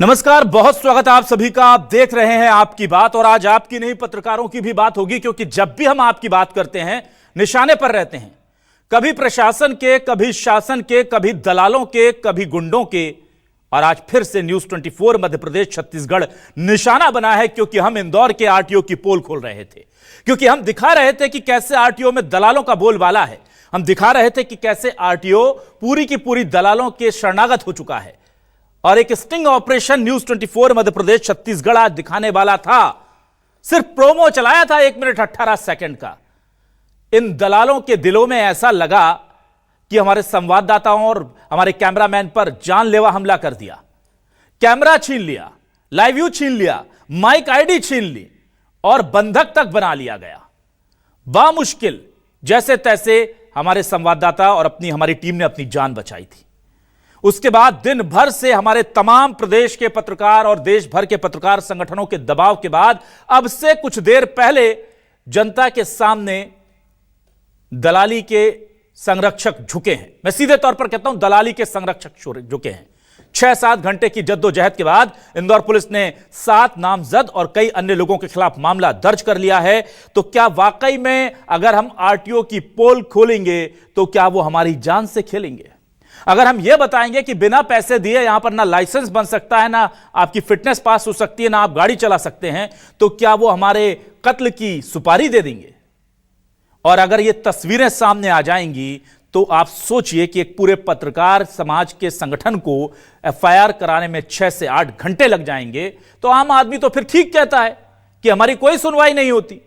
नमस्कार, बहुत स्वागत है आप सभी का। आप देख रहे हैं आपकी बात, और आज आपकी नहीं पत्रकारों की भी बात होगी, क्योंकि जब भी हम आपकी बात करते हैं निशाने पर रहते हैं, कभी प्रशासन के, कभी शासन के, कभी दलालों के, कभी गुंडों के। और आज फिर से न्यूज 24 मध्य प्रदेश छत्तीसगढ़ निशाना बना है, क्योंकि हम इंदौर के आरटीओ की पोल खोल रहे थे, क्योंकि हम दिखा रहे थे कि कैसे आरटीओ में दलालों का बोलबाला है। हम दिखा रहे थे कि कैसे आरटीओ पूरी की पूरी दलालों के शरणागत हो चुका है। और एक sting operation news 24 Madhya Pradesh Chhattisgarh आज दिखाने वाला था। सिर्फ प्रोमो चलाया था 1 मिनट 18 सेकंड का। इन दलालों के दिलों में ऐसा लगा कि हमारे संवाददाताओं और हमारे कैमरामैन पर जानलेवा हमला कर दिया। कैमरा छीन लिया, लाइव व्यू छीन लिया, माइक आईडी छीन ली और बंधक तक बना लिया गया। बामुश्किल जैसे तैसे हमारे संवाददाता और हमारी टीम ने अपनी जान बचाई थी। उसके बाद दिन भर से हमारे तमाम प्रदेश के पत्रकार और देश भर के पत्रकार संगठनों के दबाव के बाद अब से कुछ देर पहले जनता के सामने दलाली के संरक्षक झुके हैं। मैं सीधे तौर पर कहता हूं, दलाली के संरक्षक झुके हैं। 6-7 घंटे की जद्दोजहद के बाद इंदौर पुलिस ने 7 नामजद और कई अन्य लोगों के खिलाफ मामला दर्ज कर लिया है। तो क्या वाकई में अगर हम आरटीओ की पोल खोलेंगे तो क्या वो हमारी जान से खेलेंगे? अगर हम यह बताएंगे कि बिना पैसे दिए यहां पर ना लाइसेंस बन सकता है, ना आपकी फिटनेस पास हो सकती है, ना आप गाड़ी चला सकते हैं, तो क्या वो हमारे कत्ल की सुपारी दे देंगे? और अगर ये तस्वीरें सामने आ जाएंगी तो आप सोचिए कि एक पूरे पत्रकार समाज के संगठन को एफआईआर कराने में 6 से 8 घंटे लग जाएंगे। तो आम आदमी तो फिर ठीक कहता है कि हमारी कोई सुनवाई नहीं होती।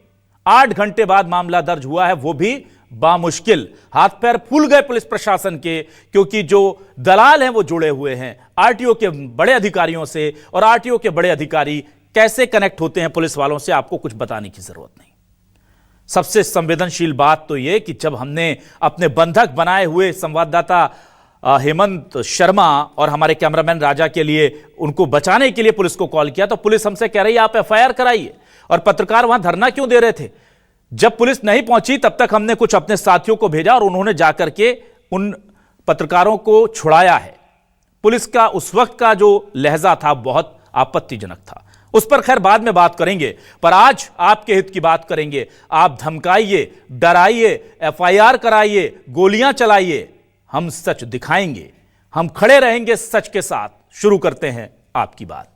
8 घंटे बाद मामला दर्ज हुआ है, वो भी बामुश्किल। हाथ पैर फूल गए पुलिस प्रशासन के, क्योंकि जो दलाल हैं वो जुड़े हुए हैं आरटीओ के बड़े अधिकारियों से, और आरटीओ के बड़े अधिकारी कैसे कनेक्ट होते हैं पुलिस वालों से, आपको कुछ बताने की जरूरत नहीं। सबसे संवेदनशील बात तो यह कि जब हमने अपने बंधक बनाए हुए संवाददाता हेमंत शर्मा और हमारे कैमरामैन राजा के लिए, उनको बचाने के लिए पुलिस को कॉल किया, तो पुलिस हमसे कह रही है आप एफआईआर कराइए। और पत्रकार वहां धरना क्यों दे रहे थे? जब पुलिस नहीं पहुंची तब तक हमने कुछ अपने साथियों को भेजा और उन्होंने जाकर के उन पत्रकारों को छुड़ाया है। पुलिस का उस वक्त का जो लहजा था बहुत आपत्तिजनक था। उस पर खैर बाद में बात करेंगे, पर आज आपके हित की बात करेंगे। आप धमकाइए, डराइए, एफआईआर कराइए, गोलियां चलाइए, हम सच दिखाएंगे, हम खड़े रहेंगे सच के साथ। शुरू करते हैं आपकी बात।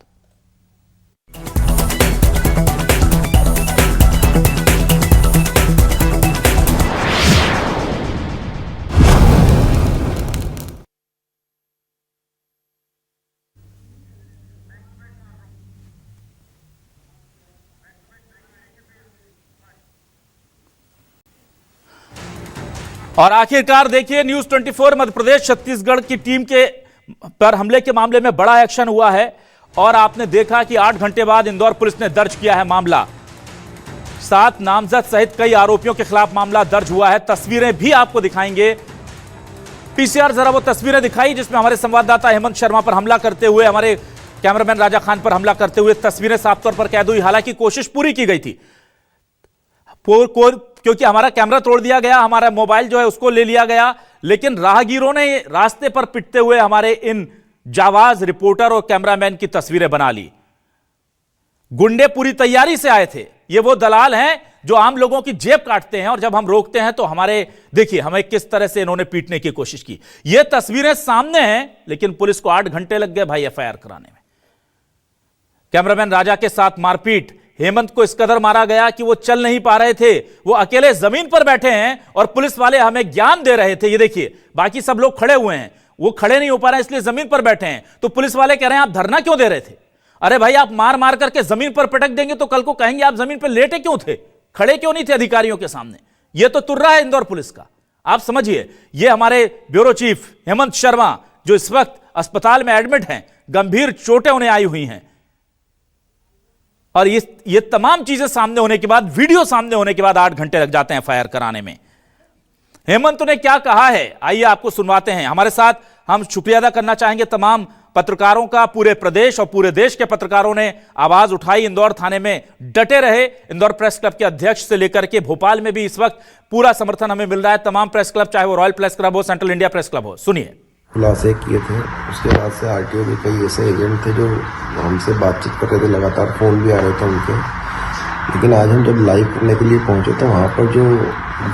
और आखिरकार देखिए, न्यूज 24 मध्य प्रदेश छत्तीसगढ़ की टीम के पर हमले के मामले में बड़ा एक्शन हुआ है। और आपने देखा कि 8 घंटे बाद इंदौर पुलिस ने दर्ज किया है मामला। 7 नामजद सहित कई आरोपियों के खिलाफ मामला दर्ज हुआ है। तस्वीरें भी आपको दिखाएंगे। पीसीआर जरा वो तस्वीरें दिखाई जिसमें हमारे संवाददाता हेमंत शर्मा पर हमला करते हुए, हमारे कैमरामैन राजा खान पर हमला करते हुए तस्वीरें साफ तौर पर कैद हुई। हालांकि कोशिश पूरी की गई थी, क्योंकि हमारा कैमरा तोड़ दिया गया, हमारा मोबाइल जो है उसको ले लिया गया, लेकिन राहगीरों ने रास्ते पर पिटते हुए हमारे इन जाबाज रिपोर्टर और कैमरामैन की तस्वीरें बना ली। गुंडे पूरी तैयारी से आए थे। ये वो दलाल हैं जो आम लोगों की जेब काटते हैं, और जब हम रोकते हैं तो देखिए हमें किस तरह से इन्होंने पीटने की कोशिश की। ये तस्वीरें सामने हैं, लेकिन पुलिस को 8 घंटे लग गए भाई एफआईआर कराने में। कैमरामैन राजा के साथ मारपीट, हेमंत को इस कदर मारा गया कि वो चल नहीं पा रहे थे, वो अकेले जमीन पर बैठे हैं और पुलिस वाले हमें ज्ञान दे रहे थे। ये देखिए, बाकी सब लोग खड़े हुए हैं, वो खड़े नहीं हो पा रहे हैं इसलिए जमीन पर बैठे हैं। तो पुलिस वाले कह रहे हैं आप धरना क्यों दे रहे थे? अरे भाई, आप मार मार करके जमीन पर पटक देंगे तो कल को कहेंगे आप जमीन पर लेटे क्यों थे, खड़े क्यों नहीं थे अधिकारियों के सामने। यह तो तुर्रा है इंदौर पुलिस का। आप समझिए, ये हमारे ब्यूरो चीफ हेमंत शर्मा जो इस वक्त अस्पताल में एडमिट हैं, गंभीर चोटें उन्हें आई हुई हैं। और ये तमाम चीजें सामने होने के बाद, वीडियो सामने होने के बाद 8 घंटे लग जाते हैं एफआईआर कराने में। हेमंत ने क्या कहा है, आइए आपको सुनवाते हैं। हमारे साथ हम शुक्रिया अदा करना चाहेंगे तमाम पत्रकारों का। पूरे प्रदेश और पूरे देश के पत्रकारों ने आवाज उठाई, इंदौर थाने में डटे रहे। इंदौर प्रेस क्लब के अध्यक्ष से लेकर के भोपाल में भी इस वक्त पूरा समर्थन हमें मिल रहा है। तमाम प्रेस क्लब, चाहे वो रॉयल प्रेस क्लब हो, सेंट्रल इंडिया प्रेस क्लब हो। सुनिए। खुलासे किए थे। उसके बाद से आरटीओ के कई ऐसे एजेंट थे जो हमसे बातचीत कर रहे थे, लगातार फ़ोन भी आ रहे थे उनके। लेकिन आज हम जब लाइव करने के लिए पहुंचे तो वहाँ पर जो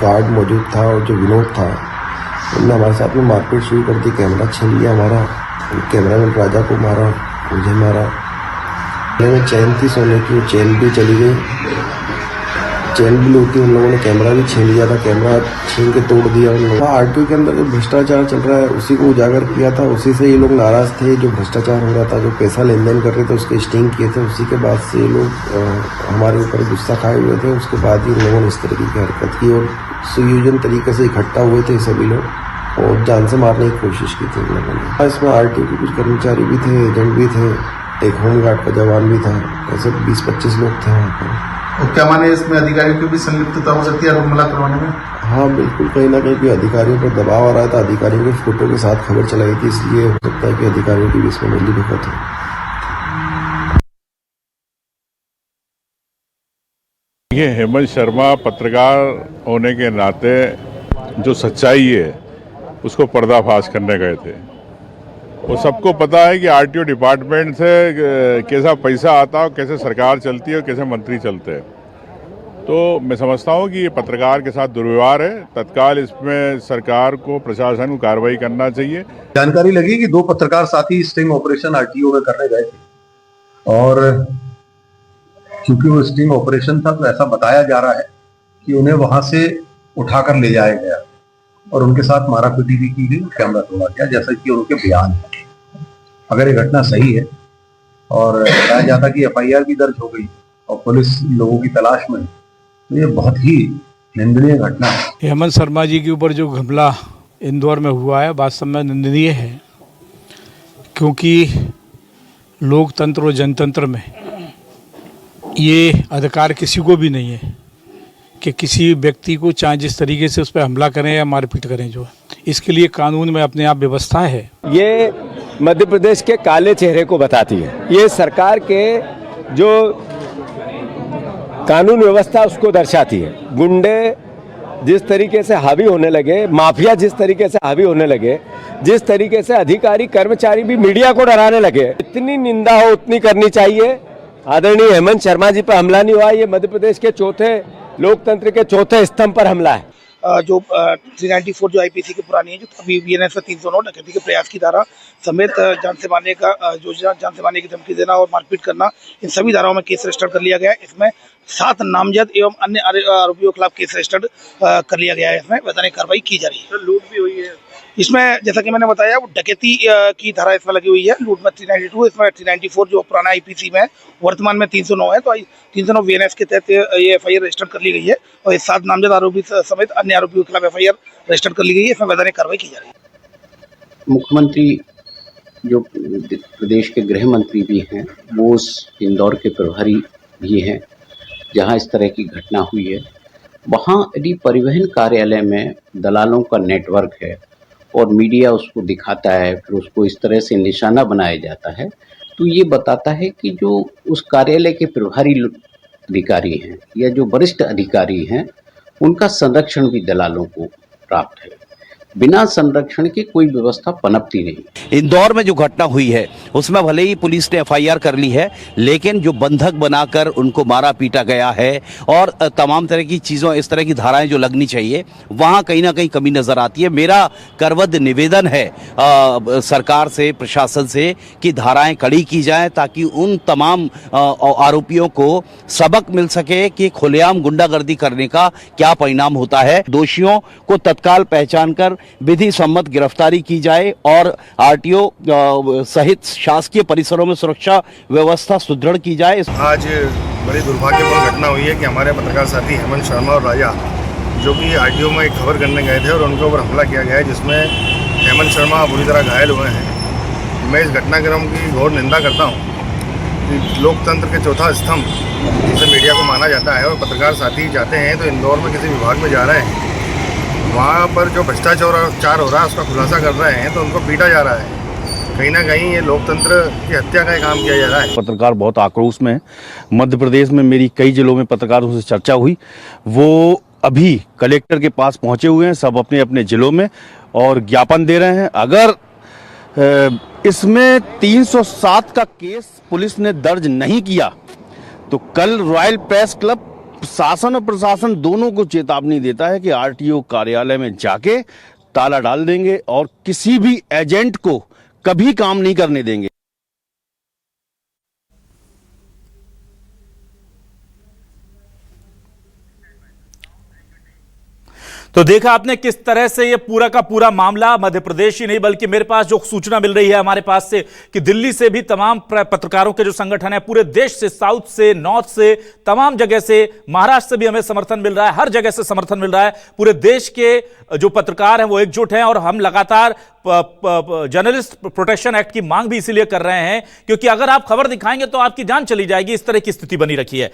गार्ड मौजूद था और जो विनोद था, उन्होंने हमारे साथ में मारपीट शुरू कर दी। कैमरा छीन लिया हमारा, कैमरामैन राजा को मारा, मुझे मारा। में चैन थी सोने की, वो चैन भी चली गई, चैन भी लूटी उन लोगों ने। कैमरा भी छीन लिया था, कैमरा छीन के तोड़ दिया उन लोगों ने। आरटीओ के अंदर जो भ्रष्टाचार चल रहा है उसी को उजागर किया था, उसी से ये लोग नाराज थे। जो भ्रष्टाचार हो रहा था, जो पैसा लेन देन कर रहे थे, उसके स्टिंग किए थे। उसी के बाद से ये लोग हमारे ऊपर गुस्सा खाए हुए थे। उसके बाद ही लोगों ने इस तरीके की हरकत की और सुयोजन तरीके से इकट्ठा हुए थे सभी लोग और जान से मारने की कोशिश की थी उन लोगों ने। इसमें आरटीओ के कुछ कर्मचारी भी थे, एजेंट भी थे, एक होमगार्ड का जवान भी था। ऐसे 20-25 लोग थे वहाँ पर। और क्या माने इसमें अधिकारियों की भी संलिप्तता हो सकती है आरोप हमला करवाने में? हाँ बिल्कुल, कहीं ना कहीं भी अधिकारियों पर दबाव आ रहा था। अधिकारियों के फोटो के साथ खबर चलाई थी, इसलिए हो सकता है कि अधिकारियों की भी इसमें मिली भगत हो। देखिए, हेमंत शर्मा पत्रकार होने के नाते जो सच्चाई है उसको पर्दाफाश करने गए थे। वो सबको पता है कि आरटीओ डिपार्टमेंट से कैसा पैसा आता है, कैसे सरकार चलती है और कैसे मंत्री चलते हैं। तो मैं समझता हूँ कि ये पत्रकार के साथ दुर्व्यवहार है। तत्काल इसमें सरकार को, प्रशासन को कार्रवाई करना चाहिए। जानकारी लगी कि 2 पत्रकार साथी स्टिंग ऑपरेशन आरटीओ में करने गए थे और क्योंकि वो स्टिंग ऑपरेशन था तो ऐसा बताया जा रहा है कि उन्हें वहां से उठाकर ले जाया गया और उनके साथ मारापीटी भी की गई, कैमरा तोड़ा गया, जैसा कि उनके बयान है। अगर ये घटना सही है और बताया जाता कि एफआईआर भी दर्ज हो गई और पुलिस लोगों की तलाश में, तो ये बहुत ही निंदनीय घटना है। हेमंत शर्मा जी के ऊपर जो हमला इंदौर में हुआ है वास्तव में निंदनीय है, क्योंकि लोकतंत्र और जनतंत्र में ये अधिकार किसी को भी नहीं है कि किसी व्यक्ति को चाहे जिस तरीके से उस पर हमला करें या मारपीट करें। जो इसके लिए कानून में अपने आप व्यवस्था है। ये मध्य प्रदेश के काले चेहरे को बताती है। ये सरकार के जो कानून व्यवस्था उसको दर्शाती है। गुंडे जिस तरीके से हावी होने लगे, माफिया जिस तरीके से हावी होने लगे, जिस तरीके से अधिकारी कर्मचारी भी मीडिया को डराने लगे, इतनी निंदा हो उतनी करनी चाहिए। आदरणीय हेमंत शर्मा जी पर हमला नहीं हुआ, ये मध्य प्रदेश के चौथे लोकतंत्र के चौथे स्तंभ पर हमला है। जो 394 जो आईपीसी की पुरानी है, जो अभी बीएनएस में 309 डकैती के प्रयास की धारा समेत जान से मारने का जान से मारने की धमकी देना और मारपीट करना, इन सभी धाराओं में केस रजिस्टर कर लिया गया है। इसमें 7 नामजद एवं अन्य आरोपियों के खिलाफ केस रजिस्टर कर लिया गया है। इसमें वैधानिक कार्रवाई की जा रही है। लूट भी हुई है इसमें, जैसा कि मैंने बताया, वो डकैती की धारा इसमें लगी हुई है। लूट में 392, इसमें 394 जो पुराना आईपीसी में वर्तमान में 309 है, तो 309 वीएनएस के तहत ये एफआईआर रजिस्टर कर ली गई है और इस 7 नामजद आरोपी समेत अन्य आरोपियों के खिलाफ एफआईआर रजिस्टर कर ली गई है। इसमें वैधानिक कार्रवाई की जा रही है। मुख्यमंत्री जो प्रदेश के गृह मंत्री भी हैं, वो उस इंदौर के प्रभारी भी हैं जहां इस तरह की घटना हुई है। वहां यदि परिवहन कार्यालय में दलालों का नेटवर्क है और मीडिया उसको दिखाता है, फिर उसको इस तरह से निशाना बनाया जाता है, तो ये बताता है कि जो उस कार्यालय के प्रभारी अधिकारी हैं या जो वरिष्ठ अधिकारी हैं, उनका संरक्षण भी दलालों को प्राप्त है। बिना संरक्षण की कोई व्यवस्था पनपती नहीं। इंदौर में जो घटना हुई है उसमें भले ही पुलिस ने एफआईआर कर ली है, लेकिन जो बंधक बनाकर उनको मारा पीटा गया है और तमाम तरह की चीज़ों, इस तरह की धाराएं जो लगनी चाहिए, वहां कहीं ना कहीं कमी नजर आती है। मेरा करवद निवेदन है सरकार से, प्रशासन से, कि धाराएं कड़ी की जाएं ताकि उन तमाम आरोपियों को सबक मिल सके कि खुलेआम गुंडागर्दी करने का क्या परिणाम होता है। दोषियों को तत्काल पहचान कर विधि सम्मत गिरफ्तारी की जाए और आरटीओ सहित शासकीय परिसरों में सुरक्षा व्यवस्था सुदृढ़ की जाए। आज बड़ी दुर्भाग्यपूर्ण घटना हुई है कि हमारे पत्रकार साथी हेमंत शर्मा और राजा, जो कि आरटीओ में एक खबर करने गए थे और उनके ऊपर हमला किया गया है, जिसमें हेमंत शर्मा बुरी तरह घायल हुए हैं। मैं इस घटनाक्रम की घोर निंदा करता हूँ कि लोकतंत्र के चौथा स्तंभ जिसे मीडिया को माना जाता है और पत्रकार साथी जाते हैं तो इंदौर में किसी विभाग में जा रहे हैं, वहाँ पर जो भ्रष्टाचार हो रहा है उसका खुलासा कर रहे हैं तो उनको पीटा जा रहा है। कहीं ना कहीं ये लोकतंत्र की हत्या का काम किया जा रहा है। पत्रकार बहुत आक्रोश में है। मध्य प्रदेश में मेरी कई जिलों में पत्रकारों से चर्चा हुई, वो अभी कलेक्टर के पास पहुंचे हुए हैं, सब अपने अपने जिलों में, और ज्ञापन दे रहे हैं। अगर इसमें 307 का केस पुलिस ने दर्ज नहीं किया, तो कल रॉयल प्रेस क्लब शासन और प्रशासन दोनों को चेतावनी देता है कि आरटीओ कार्यालय में जाके ताला डाल देंगे और किसी भी एजेंट को कभी काम नहीं करने देंगे। तो देखा आपने किस तरह से ये पूरा का पूरा मामला मध्य प्रदेश ही नहीं बल्कि मेरे पास जो सूचना मिल रही है हमारे पास से कि दिल्ली से भी तमाम पत्रकारों के जो संगठन है पूरे देश से, साउथ से, नॉर्थ से, तमाम जगह से, महाराष्ट्र से भी हमें समर्थन मिल रहा है, हर जगह से समर्थन मिल रहा है। पूरे देश के जो पत्रकार हैं वो एकजुट हैं और हम लगातार जर्नलिस्ट प्रोटेक्शन एक्ट की मांग भी इसीलिए कर रहे हैं क्योंकि अगर आप खबर दिखाएंगे तो आपकी जान चली जाएगी। इस तरह की स्थिति बनी रखी है।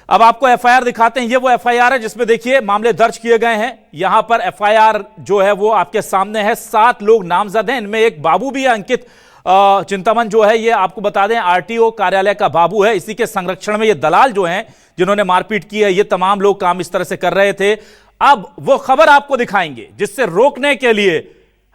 अब आपको एफआईआर दिखाते हैं। ये वो एफआईआर है जिसमें देखिए मामले दर्ज किए गए हैं। यहां पर एफआईआर जो है वो आपके सामने है। 7 लोग नामजद हैं, इनमें एक बाबू भी है, अंकित चिंतामन जो है, ये आपको बता दें आरटीओ कार्यालय का बाबू है। इसी के संरक्षण में ये दलाल जो हैं जिन्होंने मारपीट की है, ये तमाम लोग काम इस तरह से कर रहे थे। अब वो खबर आपको दिखाएंगे जिससे रोकने के लिए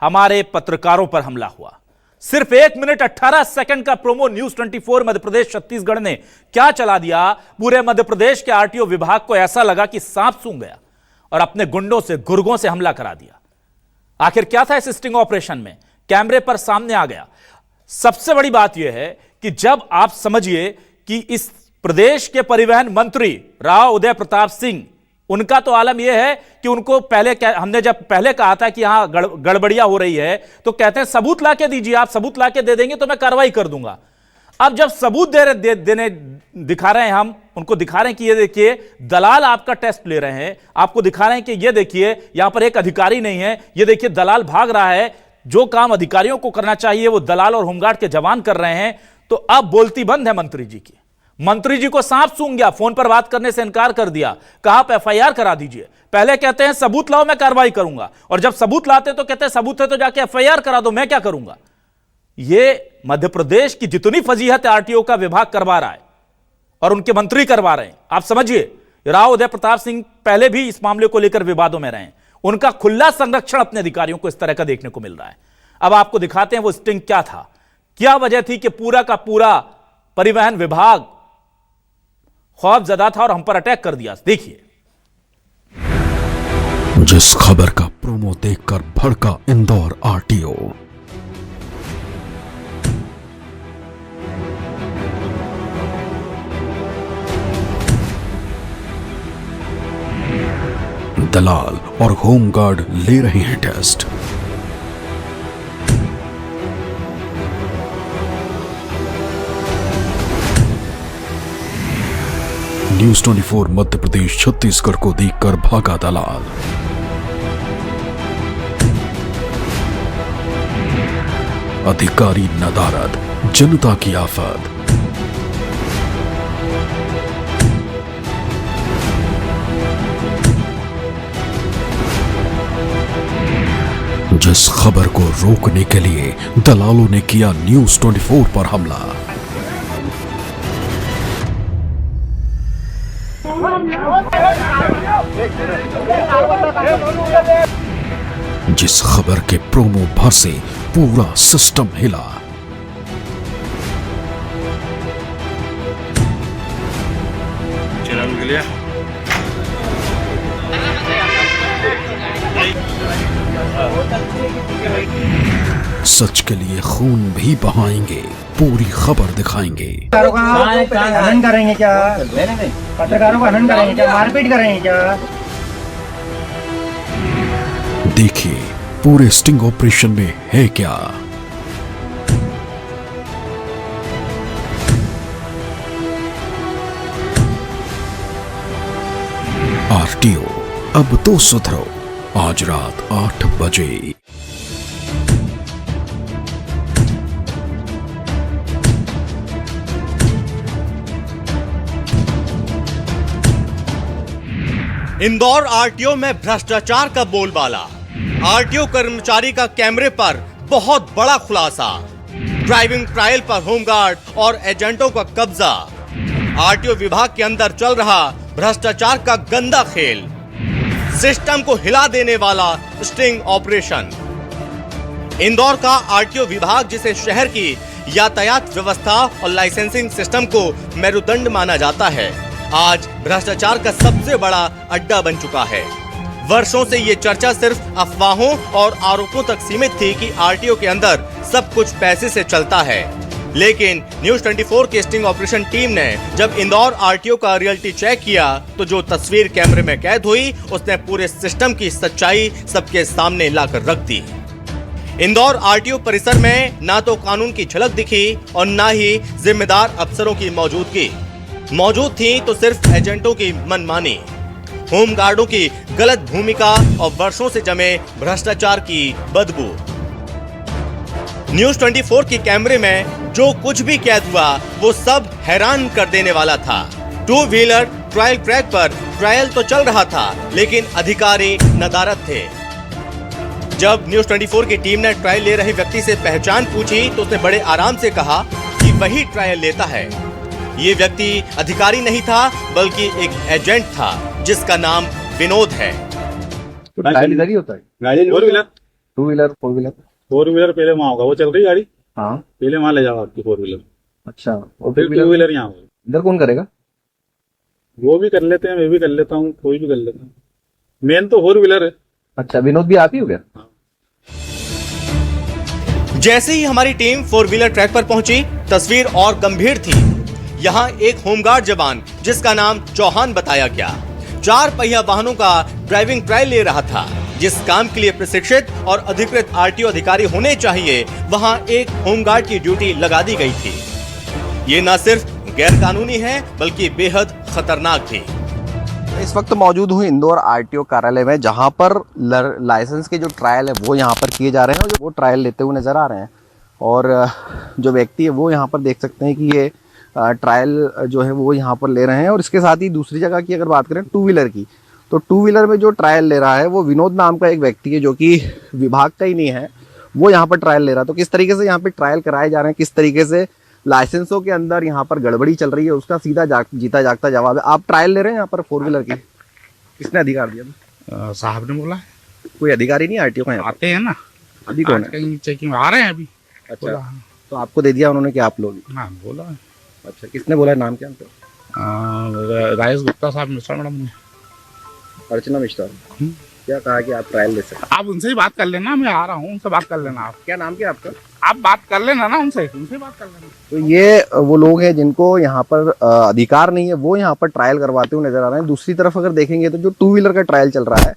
हमारे पत्रकारों पर हमला हुआ। सिर्फ 1 मिनट 18 सेकंड का प्रोमो न्यूज 24 मध्य प्रदेश छत्तीसगढ़ ने क्या चला दिया। पूरे मध्य प्रदेश के आरटीओ विभाग को ऐसा लगा कि सांप सूंघ गया और अपने गुंडों से, गुर्गों से हमला करा दिया। आखिर क्या था इस स्टिंग ऑपरेशन में, कैमरे पर सामने आ गया। सबसे बड़ी बात यह है कि जब आप समझिए कि इस प्रदेश के परिवहन मंत्री राव उदय प्रताप सिंह, उनका तो आलम यह है कि उनको पहले हमने जब पहले कहा था कि यहां गड़बड़ियां हो रही है तो कहते हैं सबूत लाके दीजिए, आप सबूत लाके दे देंगे तो मैं कार्रवाई कर दूंगा। अब जब सबूत देने दिखा रहे हैं, हम उनको दिखा रहे हैं कि ये देखिए दलाल आपका टेस्ट ले रहे हैं, आपको दिखा रहे हैं कि ये देखिए यहां पर एक अधिकारी नहीं है, ये देखिए दलाल भाग रहा है, जो काम अधिकारियों को करना चाहिए वो दलाल और होमगार्ड के जवान कर रहे हैं। तो अब बोलती बंद है मंत्री जी की। मंत्री जी को सांप सूंघ गया, फोन पर बात करने से इनकार कर दिया, कहा आप एफआईआर करा दीजिए। पहले कहते हैं सबूत लाओ मैं कार्रवाई करूंगा, और जब सबूत लाते तो कहते हैं सबूत है तो जाके एफआईआर करा दो, मैं क्या करूंगा। ये मध्य प्रदेश की जितनी फजीहत आरटीओ का विभाग करवा रहा है और उनके मंत्री करवा रहे हैं, आप समझिए। राव उदय प्रताप सिंह पहले भी इस मामले को लेकर विवादों में रहे हैं, उनका खुला संरक्षण अपने अधिकारियों को इस तरह का देखने को मिल रहा है। अब आपको दिखाते हैं वो स्टिंग क्या था, क्या वजह थी कि पूरा का पूरा परिवहन विभाग खौफजदा था और हम पर अटैक कर दिया। देखिए, जिस खबर का प्रोमो देखकर भड़का इंदौर आरटीओ। दलाल और होमगार्ड ले रहे हैं टेस्ट। न्यूज 24 मध्य प्रदेश छत्तीसगढ़ को देखकर भागा दलाल। अधिकारी नदारद, जनता की आफत। जिस खबर को रोकने के लिए दलालों ने किया न्यूज 24 पर हमला। जिस खबर के प्रोमो भर से पूरा सिस्टम हिला। सच के लिए खून भी बहाएंगे, पूरी खबर दिखाएंगे। हनन करेंगे क्या? पत्रकारों का हनन करेंगे क्या? मारपीट करेंगे क्या? देखिए पूरे स्टिंग ऑपरेशन में है क्या। आरटीओ अब तो सुधरो, आज रात 8 बजे। इंदौर आरटीओ में भ्रष्टाचार का बोलबाला। आरटीओ कर्मचारी का कैमरे पर बहुत बड़ा खुलासा। ड्राइविंग ट्रायल पर होमगार्ड और एजेंटों का कब्जा। आरटीओ विभाग के अंदर चल रहा भ्रष्टाचार का गंदा खेल। सिस्टम को हिला देने वाला स्टिंग ऑपरेशन। इंदौर का आरटीओ विभाग, जिसे शहर की यातायात व्यवस्था और लाइसेंसिंग सिस्टम को मेरुदंड माना जाता है, आज भ्रष्टाचार का सबसे बड़ा अड्डा बन चुका है। वर्षों से ये चर्चा सिर्फ अफवाहों और आरोपों तक सीमित थी कि आरटीओ के अंदर सब कुछ पैसे से चलता है। लेकिन न्यूज 24 की स्टिंग ऑपरेशन टीम ने जब इंदौर आरटीओ का रियलिटी चेक किया तो जो तस्वीर कैमरे में कैद हुई उसने पूरे सिस्टम की सच्चाई सबके सामने लाकर रख दी। इंदौर आरटीओ परिसर में ना तो कानून की झलक दिखी और ना ही जिम्मेदार अफसरों की मौजूदगी। मौजूद थी तो सिर्फ एजेंटों की मनमानी, होमगार्डों की गलत भूमिका और वर्षों से जमे भ्रष्टाचार की बदबू। न्यूज 24 के कैमरे में जो कुछ भी कैद हुआ वो सब हैरान कर देने वाला था। 2 व्हीलर ट्रायल ट्रैक पर ट्रायल तो चल रहा था, लेकिन अधिकारी नदारद थे। जब न्यूज 24 की टीम ने ट्रायल ले रहे व्यक्ति से पहचान पूछी तो उसने बड़े आराम से कहा कि वही ट्रायल लेता है। ये व्यक्ति अधिकारी नहीं था बल्कि एक एजेंट था जिसका नाम विनोद है। तो ट्रायल इधर ही होता है? गाड़ी 4 व्हीलर, 2 व्हीलर, 4 व्हीलर? 4 व्हीलर पहले वहाँ होगा, वो चल रही गाड़ी। हाँ, पहले वहाँ ले जाओ आपकी 4 व्हीलर। अच्छा, और फिर 2 व्हीलर यहाँ होगा। इधर कौन करेगा? वो भी कर लेते हैं, मैं भी कर लेता हूँ, कोई भी कर लेता हूँ। मेन तो 4 व्हीलर है। अच्छा, विनोद भी आप ही हो गया? जैसे ही हमारी टीम 4 व्हीलर ट्रैक पर पहुंची, तस्वीर और गंभीर थी। यहाँ एक होमगार्ड जवान जिसका नाम चौहान बताया गया 4 पहिया वाहनों का ड्राइविंग ट्रायल ले रहा था। जिस काम के लिए प्रशिक्षित और अधिकृत आरटीओ अधिकारी होने चाहिए, वहाँ एक होमगार्ड की ड्यूटी लगा दी गई थी। ये न सिर्फ गैर कानूनी है बल्कि बेहद खतरनाक भी। इस वक्त मौजूद हूँ इंदौर आरटीओ कार्यालय में, जहाँ पर लाइसेंस के जो ट्रायल है वो यहाँ पर किए जा रहे हैं और वो ट्रायल लेते हुए नजर आ रहे हैं। और जो व्यक्ति है वो यहाँ पर देख सकते हैं कि ये ट्रायल जो है वो यहाँ पर ले रहे हैं। और इसके साथ ही दूसरी जगह की अगर बात करें 2 व्हीलर की, तो 2 व्हीलर में जो ट्रायल ले रहा है वो विनोद नाम का एक व्यक्ति है जो कि विभाग का ही नहीं है, वो यहाँ पर ट्रायल ले रहा है। तो किस तरीके से यहाँ पे ट्रायल कराए जा रहे हैं, किस तरीके से लाइसेंसों के अंदर यहाँ पर गड़बड़ी चल रही है, उसका सीधा जीता जागता जवाब है। आप ट्रायल ले रहे हैं यहाँ पर 4 व्हीलर की, किसने अधिकार दिया? साहब ने बोला है। कोई अधिकारी नहीं आरटीओ का? आते हैं ना अभी कौन है? चेकिंग आ रहे हैं अभी। अच्छा, तो आपको दे दिया उन्होंने कि आप लोग? हाँ, बोला है। अच्छा, किसने बोला है? नाम क्या उनका? राजेश गुप्ता साहब, मिश्रा मैडम ने। अर्चना मिश्रा, क्या कहा कि आप ट्रायल ले सकते? आप उनसे ही बात कर लेना, मैं आ रहा हूँ, उनसे बात कर लेना। आप क्या नाम क्या आपका? आप बात कर लेना ना उनसे बात कर लेना। तो ये वो लोग हैं जिनको यहाँ पर अधिकार नहीं है, वो यहाँ पर ट्रायल करवाते हुए नजर आ रहे हैं। दूसरी तरफ अगर देखेंगे तो जो 2 व्हीलर का ट्रायल चल रहा है,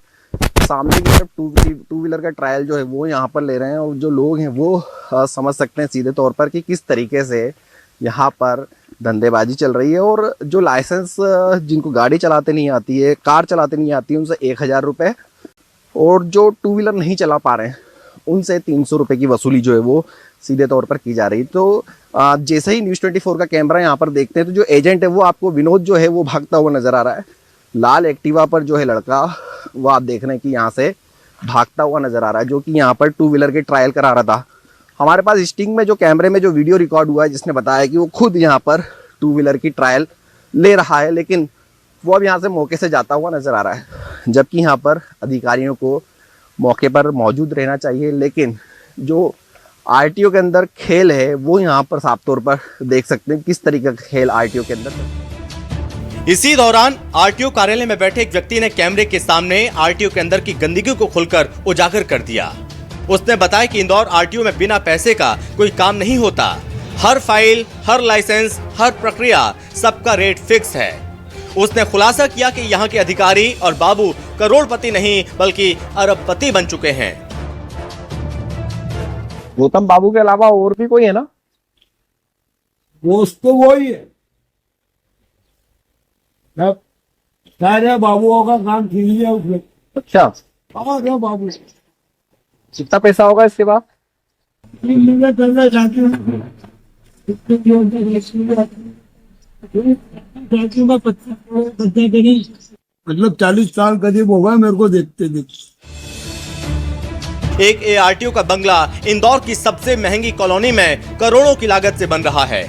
सामने की तरफ 2 व्हीलर का ट्रायल जो है वो यहाँ पर ले रहे हैं। और जो लोग हैं वो समझ सकते हैं सीधे तौर पर कि किस तरीके से यहाँ पर धंधेबाजी चल रही है। और जो लाइसेंस जिनको गाड़ी चलाते नहीं आती है, कार चलाते नहीं आती है, उनसे 1000 रुपये, और जो 2 व्हीलर नहीं चला पा रहे हैं उनसे 300 रुपये की वसूली जो है वो सीधे तौर पर की जा रही। तो जैसे ही न्यूज़ 24 का कैमरा यहाँ पर देखते हैं तो जो एजेंट है वो आपको विनोद जो है वो भागता हुआ नजर आ रहा है। लाल एक्टिवा पर जो है लड़का, वो आप देख रहे हैं कि यहाँ से भागता हुआ नजर आ रहा है, जो कि यहाँ पर 2 व्हीलर के ट्रायल करा रहा था। हमारे पास स्टिंग में जो कैमरे में जो वीडियो रिकॉर्ड हुआ है, जिसने बताया कि वो खुद यहाँ पर 2 व्हीलर की ट्रायल ले रहा है, लेकिन वो अब यहाँ से मौके से जाता हुआ नजर आ रहा है। जबकि यहाँ पर अधिकारियों को मौके पर मौजूद रहना चाहिए, लेकिन जो आरटीओ के अंदर खेल है वो यहाँ पर साफ तौर पर देख सकते हैं किस तरीके का खेल आरटीओ के अंदर। इसी दौरान आरटीओ कार्यालय में बैठे एक व्यक्ति ने कैमरे के सामने आरटीओ के अंदर की गंदगी को खुलकर उजागर कर दिया। उसने बताया कि इंदौर आरटीओ में बिना पैसे का कोई काम नहीं होता। हर फाइल, हर लाइसेंस, हर प्रक्रिया, सबका रेट फिक्स है। उसने खुलासा किया कि यहाँ के अधिकारी और बाबू करोड़पति नहीं बल्कि अरबपति बन चुके हैं। गौतम बाबू के अलावा और भी कोई है ना? दोस्त तो वही है, सारे बाबुओं का काम छीन लिया उसने। अच्छा, बाबू कितना पैसा होगा इसके बाद? करना चाहती हूँ मतलब 40 साल करीब होगा मेरे को देखते देखते। एक एआरटीओ का बंगला इंदौर की सबसे महंगी कॉलोनी में करोड़ों की लागत से बन रहा है।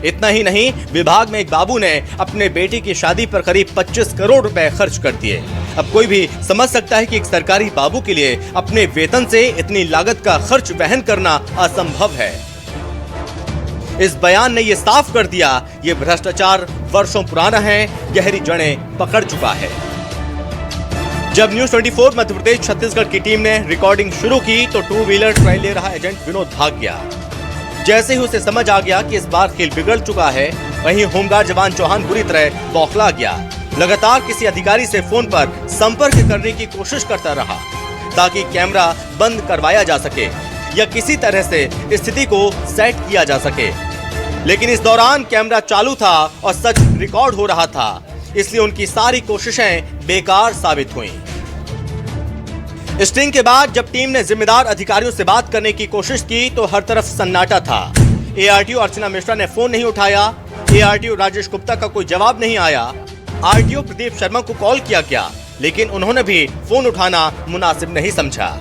इतना ही नहीं, विभाग में एक बाबू ने अपने बेटी की शादी पर करीब 25 करोड़ रुपए खर्च कर दिए। अब कोई भी समझ सकता है कि एक सरकारी बाबू के लिए अपने वेतन से इतनी लागत का खर्च वहन करना असंभव है। इस बयान ने यह साफ कर दिया, ये भ्रष्टाचार वर्षों पुराना है, गहरी जड़ें पकड़ चुका है। जब न्यूज 24 मध्य प्रदेश छत्तीसगढ़ की टीम ने रिकॉर्डिंग शुरू की तो टू व्हीलर ट्रायल ले रहा एजेंट विनोद भाग गया। जैसे ही उसे समझ आ गया कि इस बार खेल बिगड़ चुका है, वहीं होमगार्ड जवान चौहान बुरी तरह बौखला गया। लगातार किसी अधिकारी से फोन पर संपर्क करने की कोशिश करता रहा ताकि कैमरा बंद करवाया जा सके या किसी तरह से स्थिति को सेट किया जा सके, लेकिन इस दौरान कैमरा चालू था और सच रिकॉर्ड हो रहा था, इसलिए उनकी सारी कोशिशें बेकार साबित हुईं। स्टिंग के बाद जब टीम ने जिम्मेदार अधिकारियों से बात करने की कोशिश की तो हर तरफ सन्नाटा था। एआरटीओ अर्चना मिश्रा ने फोन नहीं उठाया, एआरटीओ राजेश गुप्ता का कोई जवाब नहीं आया, आरटीओ प्रदीप शर्मा को कॉल किया गया, लेकिन उन्होंने भी फोन उठाना मुनासिब नहीं समझा।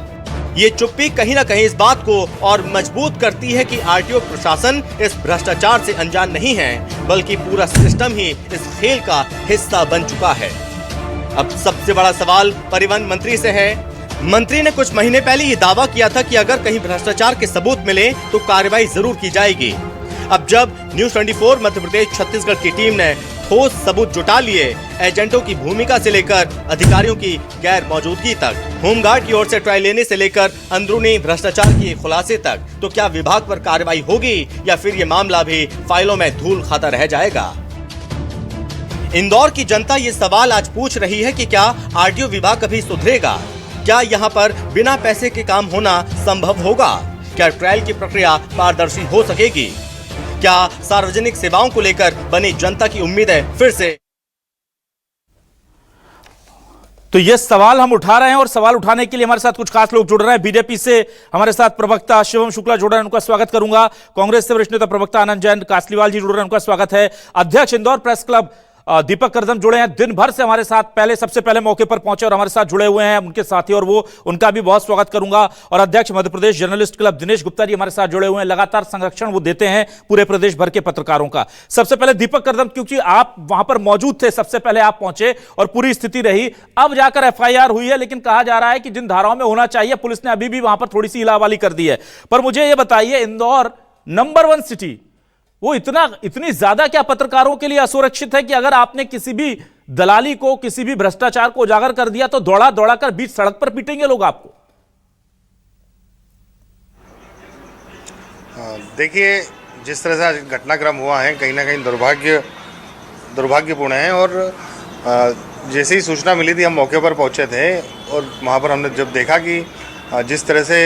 ये चुप्पी कहीं ना कहीं इस बात को और मजबूत करती है कि आरटीओ प्रशासन इस भ्रष्टाचार से अनजान नहीं है, बल्कि पूरा सिस्टम ही इस खेल का हिस्सा बन चुका है। अब सबसे बड़ा सवाल परिवहन मंत्री से है। मंत्री ने कुछ महीने पहले ये दावा किया था कि अगर कहीं भ्रष्टाचार के सबूत मिले तो कार्रवाई जरूर की जाएगी। अब जब न्यूज 24 मध्य प्रदेश छत्तीसगढ़ की टीम ने ठोस सबूत जुटा लिए, एजेंटों की भूमिका से लेकर अधिकारियों की गैर मौजूदगी तक, होमगार्ड की ओर से ट्रायल लेने से लेकर अंदरूनी भ्रष्टाचार के खुलासे तक, तो क्या विभाग पर कार्रवाई होगी या फिर ये मामला भी फाइलों में धूल खाता रह जाएगा? इंदौर की जनता ये सवाल आज पूछ रही है कि क्या आरटीओ विभाग कभी सुधरेगा? क्या यहाँ पर बिना पैसे के काम होना संभव होगा? क्या ट्रायल की प्रक्रिया पारदर्शी हो सकेगी? क्या सार्वजनिक सेवाओं को लेकर बनी जनता की उम्मीदें फिर से? तो ये सवाल हम उठा रहे हैं और सवाल उठाने के लिए हमारे साथ कुछ खास लोग जुड़ रहे हैं। बीजेपी से हमारे साथ प्रवक्ता शिवम शुक्ला जुड़ रहे हैं, उनका स्वागत करूंगा। कांग्रेस से वरिष्ठ नेता प्रवक्ता आनंद जैन कासलीवाल जी जुड़ रहे हैं, उनका स्वागत है। अध्यक्ष इंदौर प्रेस क्लब दीपक करदम जुड़े हैं, दिन भर से हमारे साथ सबसे पहले मौके पर पहुंचे और हमारे साथ जुड़े हुए हैं उनके साथी, और वो उनका भी बहुत स्वागत करूंगा। और अध्यक्ष मध्य प्रदेश जर्नलिस्ट क्लब दिनेश गुप्ता जी हमारे साथ जुड़े हुए हैं, लगातार संरक्षण वो देते हैं पूरे प्रदेश भर के पत्रकारों का। सबसे पहले दीपक करदम, क्योंकि आप वहां पर मौजूद थे, सबसे पहले आप पहुंचे और पूरी स्थिति रही, अब जाकर एफआईआर हुई है, लेकिन कहा जा रहा है कि जिन धाराओं में होना चाहिए पुलिस ने अभी भी वहां पर थोड़ी सी इलावाली कर दी है। पर मुझे यह बताइए, इंदौर नंबर 1 सिटी, वो इतनी ज्यादा क्या पत्रकारों के लिए असुरक्षित है कि अगर आपने किसी भी दलाली को, किसी भी भ्रष्टाचार को उजागर कर दिया तो दौड़ा दौड़ा कर बीच सड़क पर पीटेंगे लोग आपको? देखिए, जिस तरह से आज घटनाक्रम हुआ है कहीं ना कहीं दुर्भाग्यपूर्ण है। और जैसे ही सूचना मिली थी हम मौके पर पहुंचे थे और वहां पर हमने जब देखा कि जिस तरह से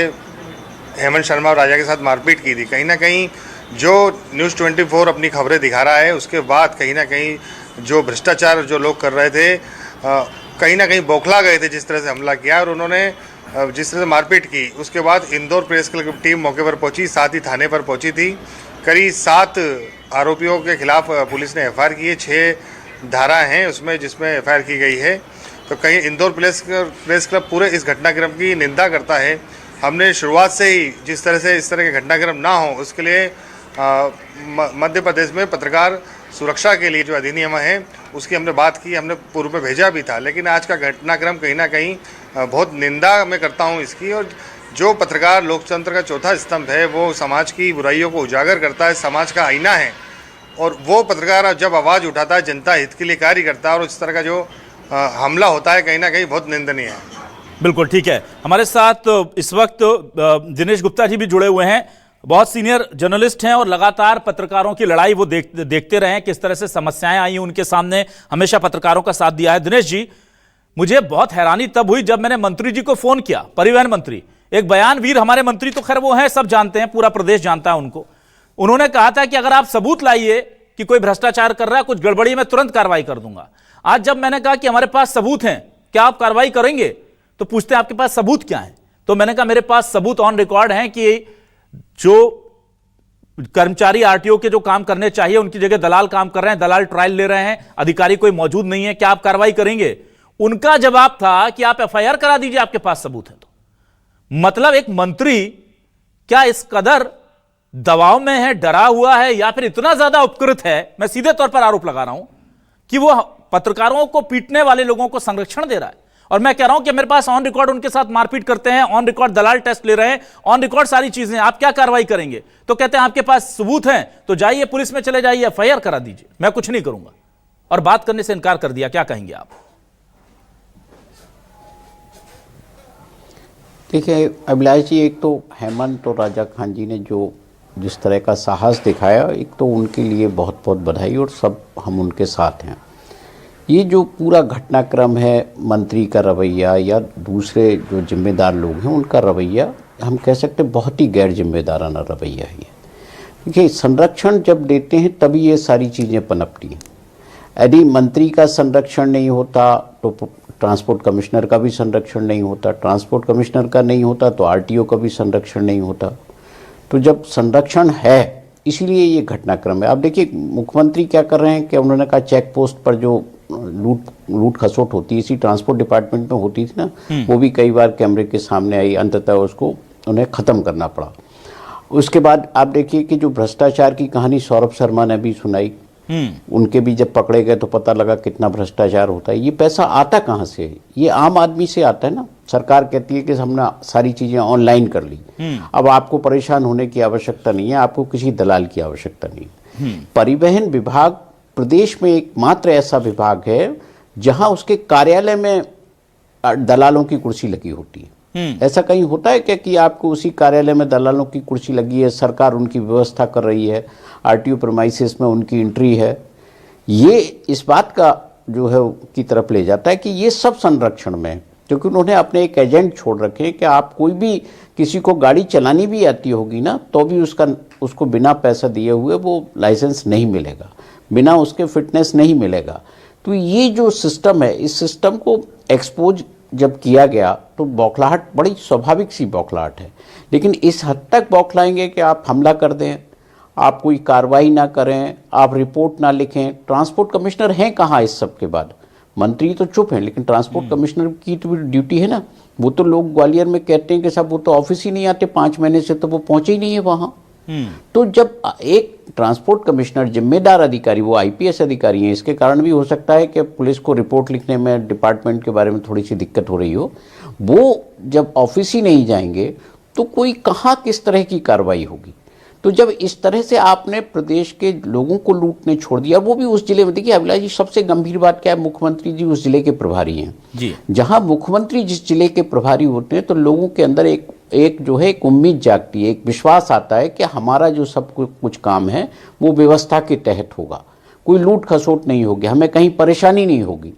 हेमंत शर्मा और राजा के साथ मारपीट की थी, कहीं ना कहीं जो न्यूज़ 24 अपनी खबरें दिखा रहा है, उसके बाद कहीं ना कहीं जो भ्रष्टाचार जो लोग कर रहे थे कहीं ना कहीं बौखला गए थे जिस तरह से हमला किया और उन्होंने जिस तरह से मारपीट की। उसके बाद इंदौर प्रेस क्लब की टीम मौके पर पहुंची, साथ ही थाने पर पहुंची थी। करीब 7 आरोपियों के खिलाफ पुलिस ने एफआईआर की है, 6 धारा हैं उसमें जिसमें एफआईआर की गई है। तो कहीं इंदौर प्रेस क्लब पूरे इस घटनाक्रम की निंदा करता है। हमने शुरुआत से ही जिस तरह से इस तरह के घटनाक्रम ना हो उसके लिए मध्य प्रदेश में पत्रकार सुरक्षा के लिए जो अधिनियम है उसकी हमने बात की, हमने पूर्व में भेजा भी था। लेकिन आज का घटनाक्रम कहीं ना कहीं बहुत निंदा मैं करता हूं इसकी। और जो पत्रकार लोकतंत्र का चौथा स्तंभ है, वो समाज की बुराइयों को उजागर करता है, समाज का आईना है, और वो पत्रकार जब आवाज़ उठाता है, जनता हित के लिए कार्य करता है, और इस तरह का जो हमला होता है कहीं ना कहीं बहुत निंदनीय है। बिल्कुल ठीक है। हमारे साथ इस वक्त दिनेश गुप्ता जी भी जुड़े हुए हैं, बहुत सीनियर जर्नलिस्ट हैं और लगातार पत्रकारों की लड़ाई वो देखते रहे हैं, किस तरह से समस्याएं आई उनके सामने, हमेशा पत्रकारों का साथ दिया है। दिनेश जी, मुझे बहुत हैरानी तब हुई जब मैंने मंत्री जी को फोन किया, परिवहन मंत्री, एक बयानवीर हमारे मंत्री तो खैर वो हैं, सब जानते हैं, पूरा प्रदेश जानता है उनको। उन्होंने कहा था कि अगर आप सबूत लाइए कि कोई भ्रष्टाचार कर रहा है, कुछ गड़बड़ी, मैं तुरंत कार्रवाई कर दूंगा। आज जब मैंने कहा कि हमारे पास सबूत हैं, क्या आप कार्रवाई करेंगे, तो पूछते हैं आपके पास सबूत क्या है? तो मैंने कहा मेरे पास सबूत ऑन रिकॉर्ड हैं कि जो कर्मचारी आरटीओ के जो काम करने चाहिए उनकी जगह दलाल काम कर रहे हैं, दलाल ट्रायल ले रहे हैं, अधिकारी कोई मौजूद नहीं है, क्या आप कार्रवाई करेंगे? उनका जवाब था कि आप एफआईआर करा दीजिए, आपके पास सबूत है तो। मतलब एक मंत्री क्या इस कदर दबाव में है, डरा हुआ है, या फिर इतना ज्यादा उपकृत है, मैं सीधे तौर पर आरोप लगा रहा हूं कि वो पत्रकारों को पीटने वाले लोगों को संरक्षण दे रहा है। और मैं कह रहा हूं कि मेरे पास ऑन रिकॉर्ड उनके साथ मारपीट करते हैं, ऑन रिकॉर्ड दलाल टेस्ट ले रहे हैं, ऑन रिकॉर्ड सारी चीजें, आप क्या कार्रवाई करेंगे? तो कहते हैं आपके पास सबूत हैं तो जाइए पुलिस में चले जाइए, एफआईआर करा दीजिए, मैं कुछ नहीं करूंगा। और बात करने से इनकार कर दिया। क्या कहेंगे आप? देखिए अभिलाष जी, एक तो हेमंत और राजा खान जी ने जो जिस तरह का साहस दिखाया, एक तो उनके लिए बहुत बहुत बधाई, और सब हम उनके साथ हैं। ये जो पूरा घटनाक्रम है, मंत्री का रवैया या दूसरे जो जिम्मेदार लोग हैं उनका रवैया, हम कह सकते हैं बहुत ही गैर जिम्मेदाराना रवैया है ये। देखिए संरक्षण जब देते हैं तभी ये सारी चीज़ें पनपती हैं। यदि मंत्री का संरक्षण नहीं होता तो ट्रांसपोर्ट कमिश्नर का भी संरक्षण नहीं होता, ट्रांसपोर्ट कमिश्नर का नहीं होता तो आरटीओ का भी संरक्षण नहीं होता। तो जब संरक्षण है इसीलिए ये घटनाक्रम है। आप देखिए मुख्यमंत्री क्या कर रहे हैं कि उन्होंने कहा चेक पोस्ट पर जो लूट खसोट होती है, इसी ट्रांसपोर्ट डिपार्टमेंट में होती थी ना, वो भी कई बार कैमरे के सामने आई, अंततः उसको उन्हें ख़त्म करना पड़ा। उसके बाद आप देखिए कि जो भ्रष्टाचार की कहानी सौरभ शर्मा ने भी सुनाई, उनके भी जब पकड़े गए तो पता लगा कितना भ्रष्टाचार होता है। ये पैसा आता कहाँ से है? ये आम आदमी से आता है ना। सरकार कहती है कि हमने सारी चीज़ें ऑनलाइन कर ली, अब आपको परेशान होने की आवश्यकता नहीं है, आपको किसी दलाल की आवश्यकता नहीं। परिवहन विभाग प्रदेश में एकमात्र ऐसा विभाग है जहां उसके कार्यालय में दलालों की कुर्सी लगी होती है। ऐसा कहीं होता है क्या कि आपको उसी कार्यालय में दलालों की कुर्सी लगी है, सरकार उनकी व्यवस्था कर रही है, आरटीओ प्रेमाइसिस में उनकी एंट्री है? ये इस बात का जो है की तरफ ले जाता है कि ये सब संरक्षण में, क्योंकि उन्होंने अपने एक एजेंट छोड़ रखे हैं कि आप कोई भी किसी को गाड़ी चलानी भी आती होगी ना तो भी उसको बिना पैसा दिए हुए वो लाइसेंस नहीं मिलेगा, बिना उसके फिटनेस नहीं मिलेगा। तो ये जो सिस्टम है, इस सिस्टम को एक्सपोज जब किया गया तो बौखलाहट, बड़ी स्वाभाविक सी बौखलाहट है। लेकिन इस हद तक बौखलाएंगे कि आप हमला कर दें, आप कोई कार्रवाई ना करें, आप रिपोर्ट ना लिखें। ट्रांसपोर्ट कमिश्नर हैं कहाँ इस सब के बाद? मंत्री तो चुप हैं, लेकिन ट्रांसपोर्ट कमिश्नर की तो ड्यूटी है ना। वो तो लोग ग्वालियर में कहते हैं कि साहब वो तो ऑफिस ही नहीं आते 5 महीने से, तो वो पहुंचे ही नहीं है वहाँ। तो जब एक ट्रांसपोर्ट कमिश्नर जिम्मेदार अधिकारी, वो आईपीएस अधिकारी हैं, इसके कारण भी हो सकता है कि पुलिस को रिपोर्ट लिखने में डिपार्टमेंट के बारे में थोड़ी सी दिक्कत हो रही हो, वो जब ऑफिस ही नहीं जाएंगे तो कोई कहाँ किस तरह की कार्रवाई होगी? तो जब इस तरह से आपने प्रदेश के लोगों को लूटने छोड़ दिया, वो भी उस जिले में। देखिए अभिलाष जी, सबसे गंभीर बात क्या है, मुख्यमंत्री जी उस जिले के प्रभारी हैं जी। जहां मुख्यमंत्री जिस जिले के प्रभारी होते हैं तो लोगों के अंदर एक जो है एक उम्मीद जागती है, एक विश्वास आता है कि हमारा जो सब कुछ काम है वो व्यवस्था के तहत होगा, कोई लूट खसोट नहीं होगी, हमें कहीं परेशानी नहीं होगी।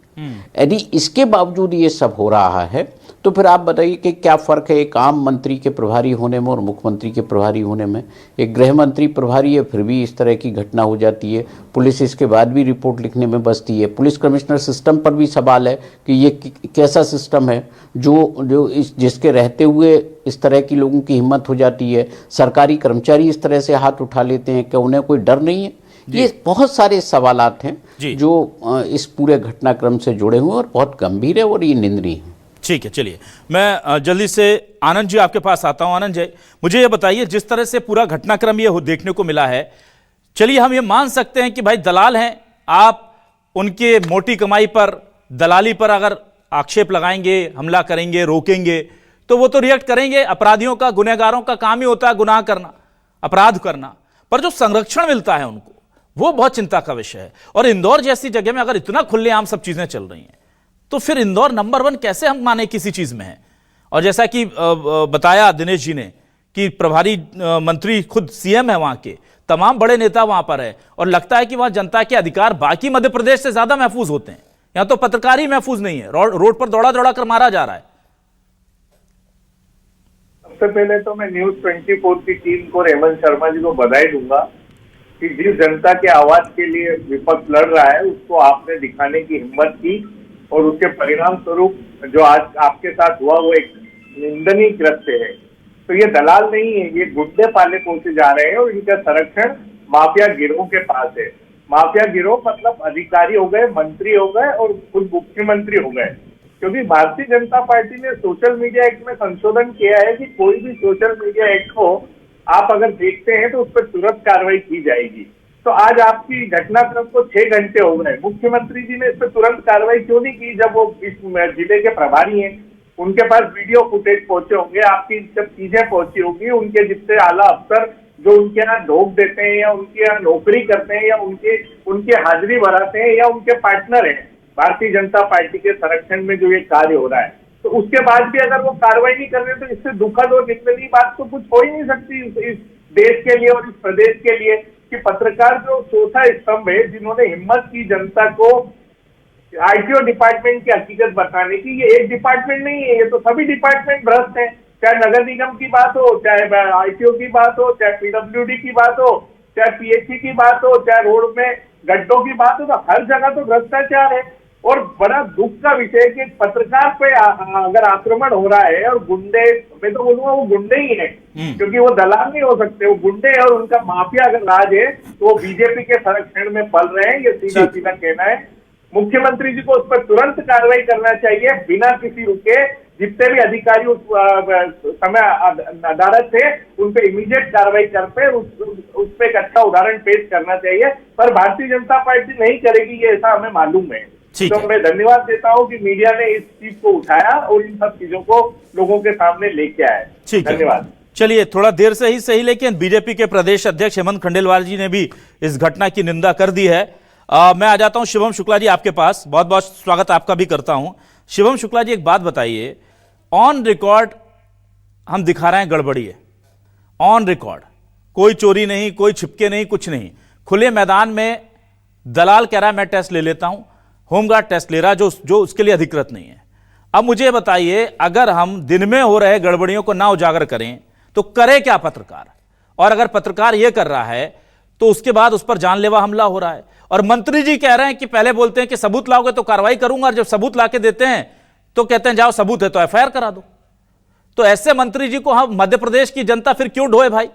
यदि इसके बावजूद ये सब हो रहा है तो फिर आप बताइए कि क्या फ़र्क है एक आम मंत्री के प्रभारी होने में और मुख्यमंत्री के प्रभारी होने में? एक गृह मंत्री प्रभारी है, फिर भी इस तरह की घटना हो जाती है, पुलिस इसके बाद भी रिपोर्ट लिखने में बसती है। पुलिस कमिश्नर सिस्टम पर भी सवाल है कि ये कैसा सिस्टम है जिसके रहते हुए इस तरह की लोगों की हिम्मत हो जाती है। सरकारी कर्मचारी इस तरह से हाथ उठा लेते हैं कि उन्हें कोई डर नहीं है। ये बहुत सारे सवालात हैं जो इस पूरे घटनाक्रम से जुड़े हुए और बहुत गंभीर है और ये निंदनीय है। ठीक है, चलिए मैं जल्दी से आनंद जी आपके पास आता हूं। आनंद जी, मुझे ये बताइए, जिस तरह से पूरा घटनाक्रम ये देखने को मिला है, चलिए हम ये मान सकते हैं कि भाई दलाल हैं आप, उनके मोटी कमाई पर, दलाली पर अगर आक्षेप लगाएंगे, हमला करेंगे, रोकेंगे तो वो तो रिएक्ट करेंगे। अपराधियों का, गुनहगारों का काम ही होता है गुनाह करना, अपराध करना, पर जो संरक्षण मिलता है उनको, वो बहुत चिंता का विषय है। और इंदौर जैसी जगह में अगर इतना खुलेआम सब चीजें चल रही हैं तो फिर इंदौर नंबर 1 कैसे हम माने किसी चीज में है? और जैसा कि बताया दिनेश जी ने कि प्रभारी मंत्री खुद सीएम है, वहां के तमाम बड़े नेता वहां पर है, और लगता है कि वहां जनता के अधिकार बाकी मध्य प्रदेश से ज्यादा महफूज होते हैं। यहां तो पत्रकार ही महफूज नहीं है, रोड पर दौड़ा दौड़ा कर मारा जा रहा है। सबसे पहले तो मैं न्यूज 24 की टीम को, हेमंत शर्मा जी को बधाई दूंगा कि जिस जनता के आवाज के लिए विपक्ष लड़ रहा है उसको आपने दिखाने की हिम्मत की, और उसके परिणाम स्वरूप जो आज आपके साथ हुआ वो एक निंदनीय कृत्य है। तो ये दलाल नहीं है, ये गुड्डे पाले पोसे जा रहे हैं और इनका संरक्षण माफिया गिरोह के पास है। माफिया गिरोह मतलब अधिकारी हो गए, मंत्री हो गए और खुद मुख्यमंत्री हो गए। क्योंकि भारतीय जनता पार्टी ने सोशल मीडिया एक्ट में संशोधन किया है कि कोई भी सोशल मीडिया एक्ट को आप अगर देखते हैं तो उस पर तुरंत कार्रवाई की जाएगी। तो आज आपकी घटनाक्रम को 6 घंटे हो गए, मुख्यमंत्री जी ने इस पर तुरंत कार्रवाई क्यों नहीं की? जब वो इस जिले के प्रभारी हैं, उनके पास वीडियो फुटेज पहुंचे होंगे, आपकी जब चीजें पहुंची होंगी, उनके जितने आला अफसर जो उनके यहाँ ढोक देते हैं या उनके यहाँ नौकरी करते हैं या उनके हाजिरी भराते हैं या उनके पार्टनर हैं भारतीय जनता पार्टी के संरक्षण में जो ये कार्य हो रहा है, तो उसके बाद भी अगर वो कार्रवाई नहीं कर रहे तो इससे दुखद और निंदनीय बात तो कुछ हो ही नहीं सकती इस देश के लिए और इस प्रदेश के लिए कि पत्रकार जो चौथा स्तंभ है, जिन्होंने हिम्मत की जनता को आईटीओ डिपार्टमेंट की हकीकत बताने की। ये एक डिपार्टमेंट नहीं है, ये तो सभी डिपार्टमेंट भ्रष्ट हैं। चाहे नगर निगम की बात हो, चाहे आईटीओ की बात हो, चाहे पीडब्ल्यूडी की बात हो, चाहे पीएचई की बात हो, चाहे रोड में गड्ढों की बात हो, तो हर जगह तो भ्रष्टाचार है। और बड़ा दुख का विषय कि पत्रकार पे अगर आक्रमण हो रहा है और गुंडे, मैं तो बोलूंगा वो गुंडे ही है, क्योंकि वो दलाल नहीं हो सकते, वो गुंडे है और उनका माफिया अगर राज है तो वो बीजेपी के संरक्षण में पल रहे हैं। ये सीधा सीधा कहना है। मुख्यमंत्री जी को उस पर तुरंत कार्रवाई करना चाहिए बिना किसी रुके। जितने भी अधिकारी उस समय अदालत थे उन पे इमीडिएट कार्रवाई करते उस पे एक अच्छा उदाहरण पेश करना चाहिए, पर भारतीय जनता पार्टी नहीं करेगी, ये ऐसा हमें मालूम है। तो मैं धन्यवाद देता हूं कि मीडिया ने इस चीज को उठाया और इन सब चीजों को लोगों के सामने लेके आए। धन्यवाद। चलिए, थोड़ा देर से ही सही, लेकिन बीजेपी के प्रदेश अध्यक्ष हेमंत खंडेलवाल जी ने भी इस घटना की निंदा कर दी है। मैं आ जाता हूं शिवम शुक्ला जी आपके पास, बहुत बहुत स्वागत आपका भी करता हूं। शिवम शुक्ला जी, एक बात बताइए, ऑन रिकॉर्ड हम दिखा रहे हैं गड़बड़ी है, ऑन रिकॉर्ड, कोई चोरी नहीं, कोई छिपके नहीं, कुछ नहीं, खुले मैदान में दलाल कह रहा है मैं टेस्ट ले लेता हूं, होमगार्ड टेस्ट ले रहा जो उसके लिए अधिकृत नहीं है। अब मुझे बताइए, अगर हम दिन में हो रहे गड़बड़ियों को ना उजागर करें तो करे क्या पत्रकार? और अगर पत्रकार यह कर रहा है तो उसके बाद उस पर जानलेवा हमला हो रहा है, और मंत्री जी कह रहे हैं कि पहले बोलते हैं कि सबूत लाओगे तो कार्रवाई करूंगा, और जब सबूत लाके देते हैं तो कहते हैं जाओ सबूत है तो एफआईआर करा दो। तो ऐसे मंत्री जी को हम मध्य प्रदेश की जनता फिर क्यों ढोए भाई?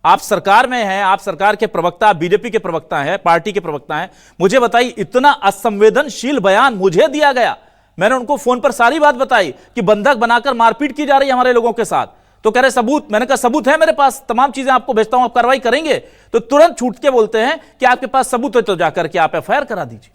आप सरकार में हैं, आप सरकार के प्रवक्ता, बीजेपी के प्रवक्ता हैं, पार्टी के प्रवक्ता हैं, मुझे बताइए, इतना असंवेदनशील बयान मुझे दिया गया, मैंने उनको फोन पर सारी बात बताई कि बंधक बनाकर मारपीट की जा रही है हमारे लोगों के साथ, तो कह रहे सबूत। मैंने कहा सबूत है मेरे पास, तमाम चीजें आपको भेजता हूं, आप कार्रवाई करेंगे? तो तुरंत छूट के बोलते हैं कि आपके पास सबूत है तो जाकर के आप एफआईआर करा दीजिए।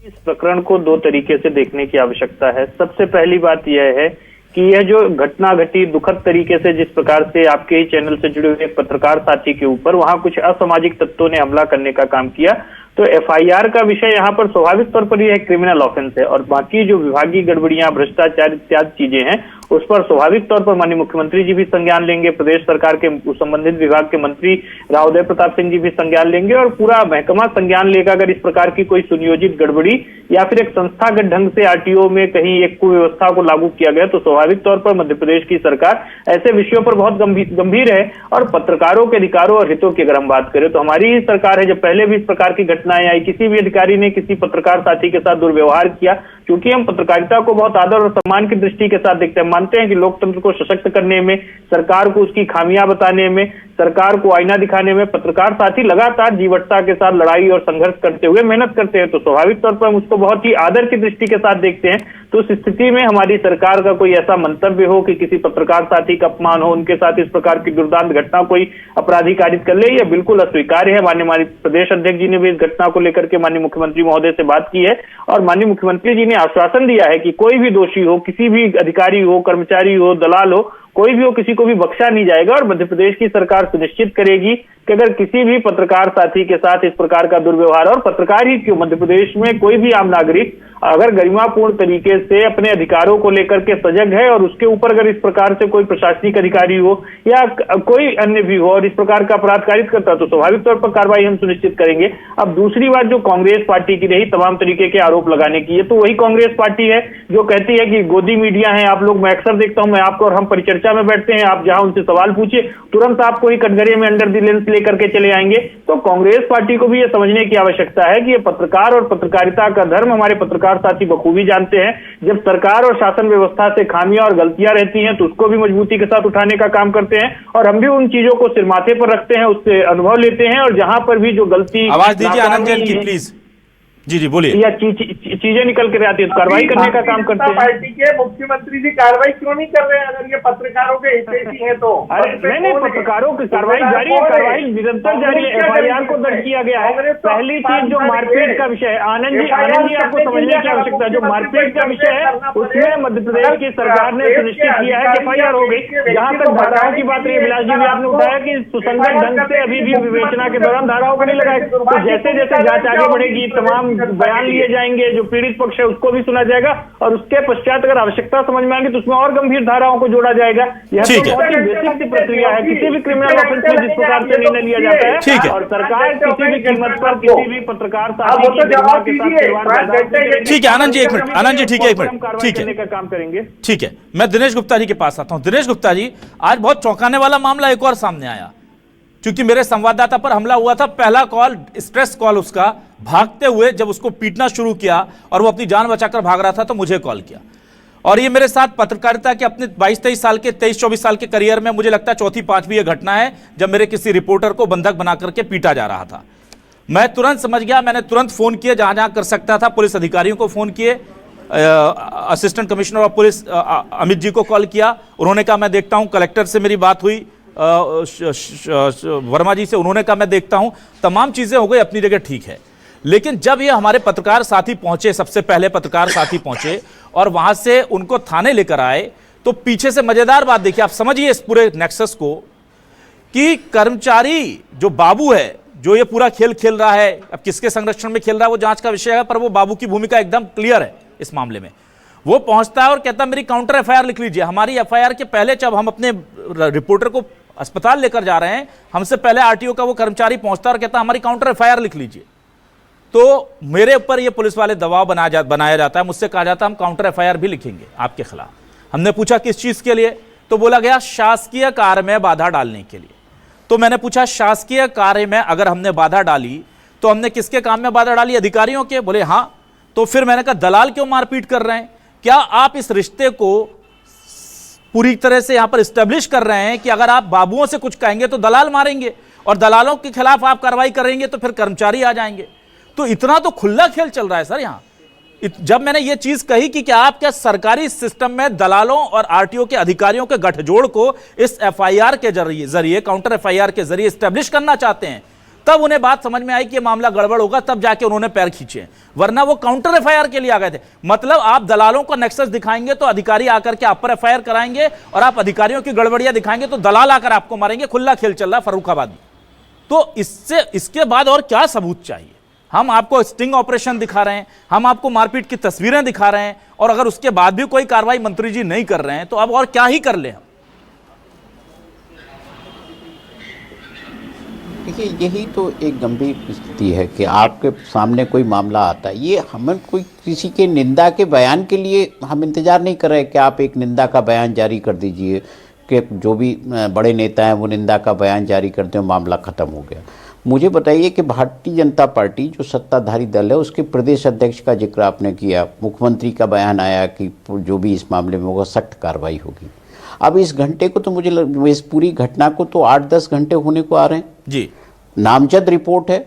इस प्रकरण को दो तरीके से देखने की आवश्यकता है। सबसे पहली बात यह है कि यह जो घटना घटी दुखद तरीके से, जिस प्रकार से आपके ही चैनल से जुड़े हुए पत्रकार साथी के ऊपर वहां कुछ असामाजिक तत्वों ने हमला करने का काम किया, तो एफआईआर का विषय यहाँ पर स्वाभाविक तौर पर यह क्रिमिनल ऑफेंस है, और बाकी जो विभागीय गड़बड़ियां, भ्रष्टाचार इत्यादि चीजें हैं उस पर स्वाभाविक तौर पर माननीय मुख्यमंत्री जी भी संज्ञान लेंगे, प्रदेश सरकार के संबंधित विभाग के मंत्री राव उदय प्रताप सिंह जी भी संज्ञान लेंगे, और पूरा महकमा संज्ञान लेगा अगर इस प्रकार की कोई सुनियोजित गड़बड़ी या फिर एक संस्थागत ढंग से आरटीओ में कहीं एक कुव्यवस्था को लागू किया गया, तो स्वाभाविक तौर पर मध्य प्रदेश की सरकार ऐसे विषयों पर बहुत गंभीर है। और पत्रकारों के अधिकारों और हितों की अगर हम बात करें तो हमारी ही सरकार है, जब पहले भी इस प्रकार की घटनाएं आई, किसी भी अधिकारी ने किसी पत्रकार साथी के साथ दुर्व्यवहार किया, क्योंकि हम पत्रकारिता को बहुत आदर और सम्मान की दृष्टि के साथ देखते हैं, मानते हैं कि लोकतंत्र को सशक्त करने में, सरकार को उसकी खामियां बताने में, सरकार को आईना दिखाने में पत्रकार साथी लगातार जीवटता के साथ लड़ाई और संघर्ष करते हुए मेहनत करते हैं, तो स्वाभाविक तौर पर हम उसको बहुत ही आदर की दृष्टि के साथ देखते हैं। तो उस स्थिति में हमारी सरकार का कोई ऐसा मंतव्य हो कि किसी पत्रकार साथी का अपमान हो, उनके साथ इस प्रकार की दुर्दांत घटना कोई अपराधी कारित कर ले, यह बिल्कुल अस्वीकार्य है। माननीय प्रदेश अध्यक्ष जी ने भी इस घटना को लेकर के माननीय मुख्यमंत्री महोदय से बात की है, और माननीय मुख्यमंत्री जी ने आश्वासन दिया है कि कोई भी दोषी हो, किसी भी अधिकारी हो, कर्मचारी हो, दलाल हो, कोई भी हो, किसी को भी बख्शा नहीं जाएगा, और मध्य प्रदेश की सरकार सुनिश्चित करेगी कि अगर किसी भी पत्रकार साथी के साथ इस प्रकार का दुर्व्यवहार, और पत्रकार ही क्यों, मध्य प्रदेश में कोई भी आम नागरिक अगर गरिमापूर्ण तरीके से अपने अधिकारों को लेकर के सजग है और उसके ऊपर अगर इस प्रकार से कोई प्रशासनिक अधिकारी हो या कोई अन्य भी हो और इस प्रकार का अपराध कारित करता, तो स्वाभाविक तौर पर कार्रवाई हम सुनिश्चित करेंगे। अब दूसरी बात जो कांग्रेस पार्टी की रही तमाम तरीके के आरोप लगाने की, है तो वही कांग्रेस पार्टी है जो कहती है कि गोदी मीडिया है आप लोग। मैं अक्सर देखता हूं, मैं आपको और हम परिचर्चा में बैठते हैं, आप जहां उनसे सवाल पूछिए तुरंत आपको ही कटघरे में अंडर द लेंस लेकर के चले आएंगे। तो कांग्रेस पार्टी को भी यह समझने की आवश्यकता है कि ये पत्रकार और पत्रकारिता का धर्म हमारे पत्रकार साथी बखूबी जानते हैं। जब सरकार और शासन व्यवस्था से खामियां और गलतियां रहती हैं तो उसको भी मजबूती के साथ उठाने का काम करते हैं, और हम भी उन चीजों को सिर माथे पर रखते हैं, उससे अनुभव लेते हैं, और जहां पर भी जो गलती, आवाज दीजिए आनंद जैन की प्लीज। जी जी बोलिए। या चीजें निकल कर आती है तो कार्रवाई करने का काम करते हैं। पार्टी के मुख्यमंत्री जी कार्रवाई क्यों नहीं कर रहे हैं अगर ये पत्रकारों के हितैषी हैं तो? अरे नहीं, पत्रकारों की कार्रवाई जारी है, कार्रवाई निरंतर जारी है। FIR को दर्ज किया गया है। पहली चीज जो मारपीट का विषय है, आनंद जी आपको समझने की आवश्यकता है, जो मारपीट का विषय है उसमें मध्य प्रदेश की सरकार ने सुनिश्चित किया है कि FIR हो गई। जहां तक धाराओं की बात रही है, विलास जी भी आपने उठाया कि सुसंगत ढंग से अभी भी विवेचना के दौरान धाराओं को नहीं लगाए, तो जैसे जैसे जांच आगे बढ़ेगी तमाम बयान लिए जाएंगे, जो पीड़ित पक्ष है उसको भी सुना जाएगा और उसके पश्चात अगर आवश्यकता समझ में आएगी तो उसमें और गंभीर धाराओं को जोड़ा जाएगा। यह तो बहुत ही बेसिक सी प्रक्रिया है किसी भी क्रिमिनल ऑफेंस में जिस प्रकार से निर्णय लिया जाता है। ठीक है, और सरकार किसी भी कीमत पर किसी भी पत्रकार साथी के साथ ठीक है। आनंद जी एक मिनट, आनंद जी ठीक है, एक मिनट, ठीक है, का काम करेंगे। ठीक है। मैं दिनेश गुप्ता जी के पास आता हूं। दिनेश गुप्ता जी, आज बहुत चौंकाने वाला मामला एक और सामने आया, क्योंकि मेरे संवाददाता पर हमला हुआ था। पहला कॉल स्ट्रेस कॉल उसका, भागते हुए जब उसको पीटना शुरू किया और वो अपनी जान बचाकर भाग रहा था तो मुझे कॉल किया। और ये मेरे साथ पत्रकारिता के अपने 22-23 साल के 23-24 साल के करियर में मुझे लगता है चौथी पांचवी ये घटना है जब मेरे किसी रिपोर्टर को बंधक बना करके पीटा जा रहा था। मैं तुरंत समझ गया, मैंने तुरंत फोन किया जहां जहां कर सकता था, पुलिस अधिकारियों को फोन किए, assistant commissioner of police Amit ji को कॉल किया, उन्होंने कहा मैं देखता हूं। कलेक्टर से मेरी बात हुई, वर्मा जी से, उन्होंने कहा मैं देखता हूं। तमाम चीजें हो गई, अपनी जगह ठीक है। लेकिन जब ये हमारे पत्रकार साथी पहुंचे, सबसे पहले पत्रकार साथी पहुंचे और वहां से उनको थाने लेकर आए, तो पीछे से मजेदार बात देखिए, आप समझिए इस पूरे नेक्सस को, कि कर्मचारी जो बाबू है, जो ये पूरा खेल खेल रहा है, अब किसके संरक्षण में खेल रहा है वो जांच का विषय है, पर वो बाबू की भूमिका एकदम क्लियर है इस मामले में। वो पहुंचता है और कहता मेरी काउंटर FIR लिख लीजिए। हमारी FIR के पहले जब हम अपने रिपोर्टर को अस्पताल लेकर जा रहे हैं, हमसे पहले RTO का वो कर्मचारी पहुंचता है और कहता हमारी काउंटर FIR लिख लीजिए। तो मेरे ऊपर ये पुलिस वाले दबाव बनाया जाता है, मुझसे कहा जाता है हम काउंटर FIR भी लिखेंगे आपके खिलाफ। हमने पूछा किस चीज के लिए, तो बोला गया शासकीय कार्य में बाधा डालने के लिए। तो मैंने पूछा शासकीय कार्य में अगर हमने बाधा डाली तो हमने किसके काम में बाधा डाली, अधिकारियों के? बोले हाँ। तो फिर मैंने कहा दलाल क्यों मारपीट कर रहे हैं? क्या आप इस रिश्ते को पूरी तरह से यहां पर स्टैब्लिश कर रहे हैं कि अगर आप बाबुओं से कुछ कहेंगे तो दलाल मारेंगे, और दलालों के खिलाफ आप कार्रवाई करेंगे तो फिर कर्मचारी आ जाएंगे? तो इतना तो खुला खेल चल रहा है सर यहां। जब मैंने ये चीज कही कि क्या आप क्या सरकारी सिस्टम में दलालों और RTO के अधिकारियों के गठजोड़ को इस FIR के जरिए काउंटर FIR के जरिए स्टैब्लिश करना चाहते हैं, तब उन्हें बात समझ में आई कि ये मामला गड़बड़ होगा, तब जाके उन्होंने पैर खींचे, वरना वो काउंटर FIR के लिए आ गए थे। मतलब आप दलालों को नेक्सस दिखाएंगे तो अधिकारी आकर के आप पर FIR कराएंगे, और आप अधिकारियों की गड़बड़ियां दिखाएंगे तो दलाल आकर आपको मारेंगे। खुला खेल चल रहा है फर्रुखाबाद में। तो इसके बाद और क्या सबूत चाहिए? हम आपको स्टिंग ऑपरेशन दिखा रहे हैं, हम आपको मारपीट की तस्वीरें दिखा रहे हैं, और अगर उसके बाद भी कोई कार्रवाई मंत्री जी नहीं कर रहे हैं तो अब और क्या ही कर ले हम? देखिए, यही तो एक गंभीर स्थिति है कि आपके सामने कोई मामला आता है, ये हमें कोई किसी के निंदा के बयान के लिए हम इंतजार नहीं कर रहे कि आप एक निंदा का बयान जारी कर दीजिए कि जो भी बड़े नेता हैं वो निंदा का बयान जारी करते हैं, मामला ख़त्म हो गया। मुझे बताइए कि भारतीय जनता पार्टी जो सत्ताधारी दल है उसके प्रदेश अध्यक्ष का जिक्र आपने किया, मुख्यमंत्री का बयान आया कि जो भी इस मामले में होगा सख्त कार्रवाई होगी। अब इस घंटे को तो मुझे इस पूरी घटना को तो 8-10 घंटे होने को आ रहे हैं जी। नामजद रिपोर्ट है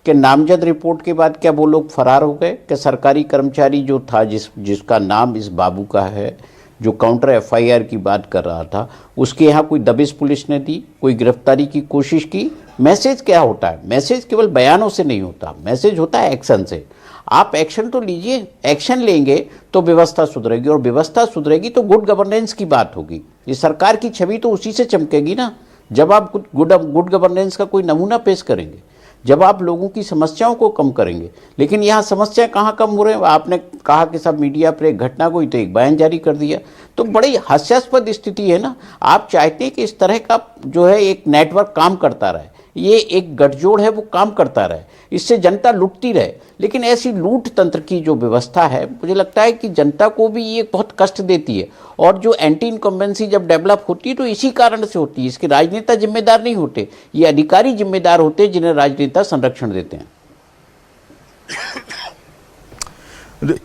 कि नामजद रिपोर्ट के बाद क्या वो लोग फरार हो गए? कि सरकारी कर्मचारी जो था जिसका नाम इस बाबू का है, जो काउंटर FIR की बात कर रहा था, उसके यहाँ कोई दबिश पुलिस ने दी, कोई गिरफ्तारी की कोशिश की? मैसेज क्या होता है? मैसेज केवल बयानों से नहीं होता, मैसेज होता है एक्शन से। आप एक्शन तो लीजिए, एक्शन लेंगे तो व्यवस्था सुधरेगी, और व्यवस्था सुधरेगी तो गुड गवर्नेंस की बात होगी। ये सरकार की छवि तो उसी से चमकेगी ना, जब आप गुड गवर्नेंस का कोई नमूना पेश करेंगे, जब आप लोगों की समस्याओं को कम करेंगे। लेकिन यहाँ समस्या कहाँ कम हो रहे हैं? आपने कहा कि सब मीडिया पर एक घटना को ही तो एक बयान जारी कर दिया, तो बड़ी हास्यास्पद स्थिति है ना। आप चाहते हैं कि इस तरह का जो है एक नेटवर्क काम करता रहे, ये एक गठजोड़ है वो काम करता रहे, इससे जनता लूटती रहे। लेकिन ऐसी लूट तंत्र की जो व्यवस्था है, मुझे लगता है कि जनता को भी ये बहुत कष्ट देती है। और जो एंटी इनकम्बेंसी जब डेवलप होती है तो इसी कारण से होती है। इसके राजनेता जिम्मेदार नहीं होते, ये अधिकारी जिम्मेदार होते हैं जिन्हें राजनेता संरक्षण देते हैं।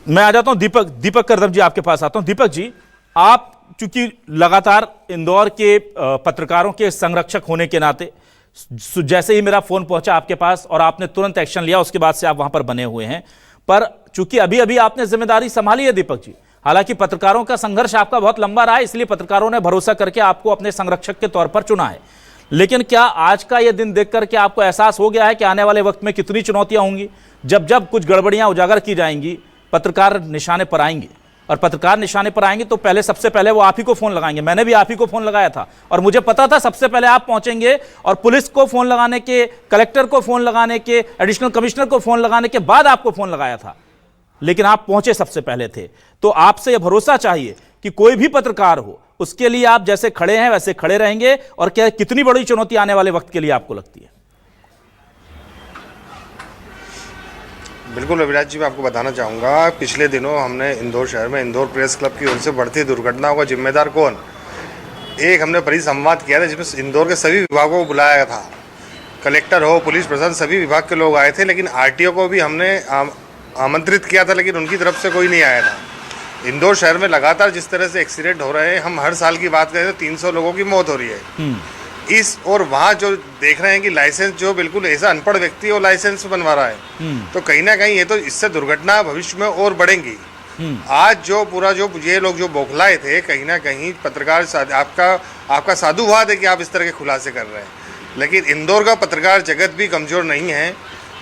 मैं आ जाता हूं दीपक करदम जी, आपके पास आता हूं। दीपक जी, आप चूंकि लगातार इंदौर के पत्रकारों के संरक्षक होने के नाते, जैसे ही मेरा फोन पहुंचा आपके पास और आपने तुरंत एक्शन लिया, उसके बाद से आप वहां पर बने हुए हैं, पर चूंकि अभी अभी आपने जिम्मेदारी संभाली है दीपक जी, हालांकि पत्रकारों का संघर्ष आपका बहुत लंबा रहा है, इसलिए पत्रकारों ने भरोसा करके आपको अपने संरक्षक के तौर पर चुना है। लेकिन क्या आज का यह दिन देखकर के आपको एहसास हो गया है कि आने वाले वक्त में कितनी चुनौतियां होंगी? जब जब कुछ गड़बड़ियां उजागर की जाएंगी, पत्रकार निशाने पर आएंगे, और पत्रकार निशाने पर आएंगे तो पहले सबसे पहले वो आप ही को फोन लगाएंगे। मैंने भी आप ही को फोन लगाया था और मुझे पता था सबसे पहले आप पहुंचेंगे, और पुलिस को फोन लगाने के, कलेक्टर को फोन लगाने के, एडिशनल कमिश्नर को फोन लगाने के बाद आपको फोन लगाया था, लेकिन आप पहुंचे सबसे पहले थे। तो आपसे यह भरोसा चाहिए कि कोई भी पत्रकार हो, उसके लिए आप जैसे खड़े हैं वैसे खड़े रहेंगे। और क्या कितनी बड़ी चुनौती आने वाले वक्त के लिए आपको लगती है? बिल्कुल अभिराज जी, मैं आपको बताना चाहूँगा, पिछले दिनों हमने इंदौर शहर में इंदौर प्रेस क्लब की ओर से बढ़ती दुर्घटनाओं का जिम्मेदार कौन, एक हमने परिसंवाद किया था जिसमें इंदौर के सभी विभागों को बुलाया था। कलेक्टर हो, पुलिस प्रशासन, सभी विभाग के लोग आए थे, लेकिन आरटीओ को भी हमने आमंत्रित किया था, लेकिन उनकी तरफ से कोई नहीं आया था। इंदौर शहर में लगातार जिस तरह से एक्सीडेंट हो रहे हैं, हम हर साल की बात करें तो 300 लोगों की मौत हो रही है इस, और वहाँ जो देख रहे हैं कि लाइसेंस जो बिल्कुल ऐसा अनपढ़ व्यक्ति वो लाइसेंस बनवा रहा है, तो कहीं ना कहीं ये तो इससे दुर्घटना भविष्य में और बढ़ेंगी। आज जो पूरा जो ये लोग जो बौखलाए थे, कहीं ना कहीं पत्रकार आपका साधुवाद है कि आप इस तरह के खुलासे कर रहे हैं, लेकिन इंदौर का पत्रकार जगत भी कमज़ोर नहीं है।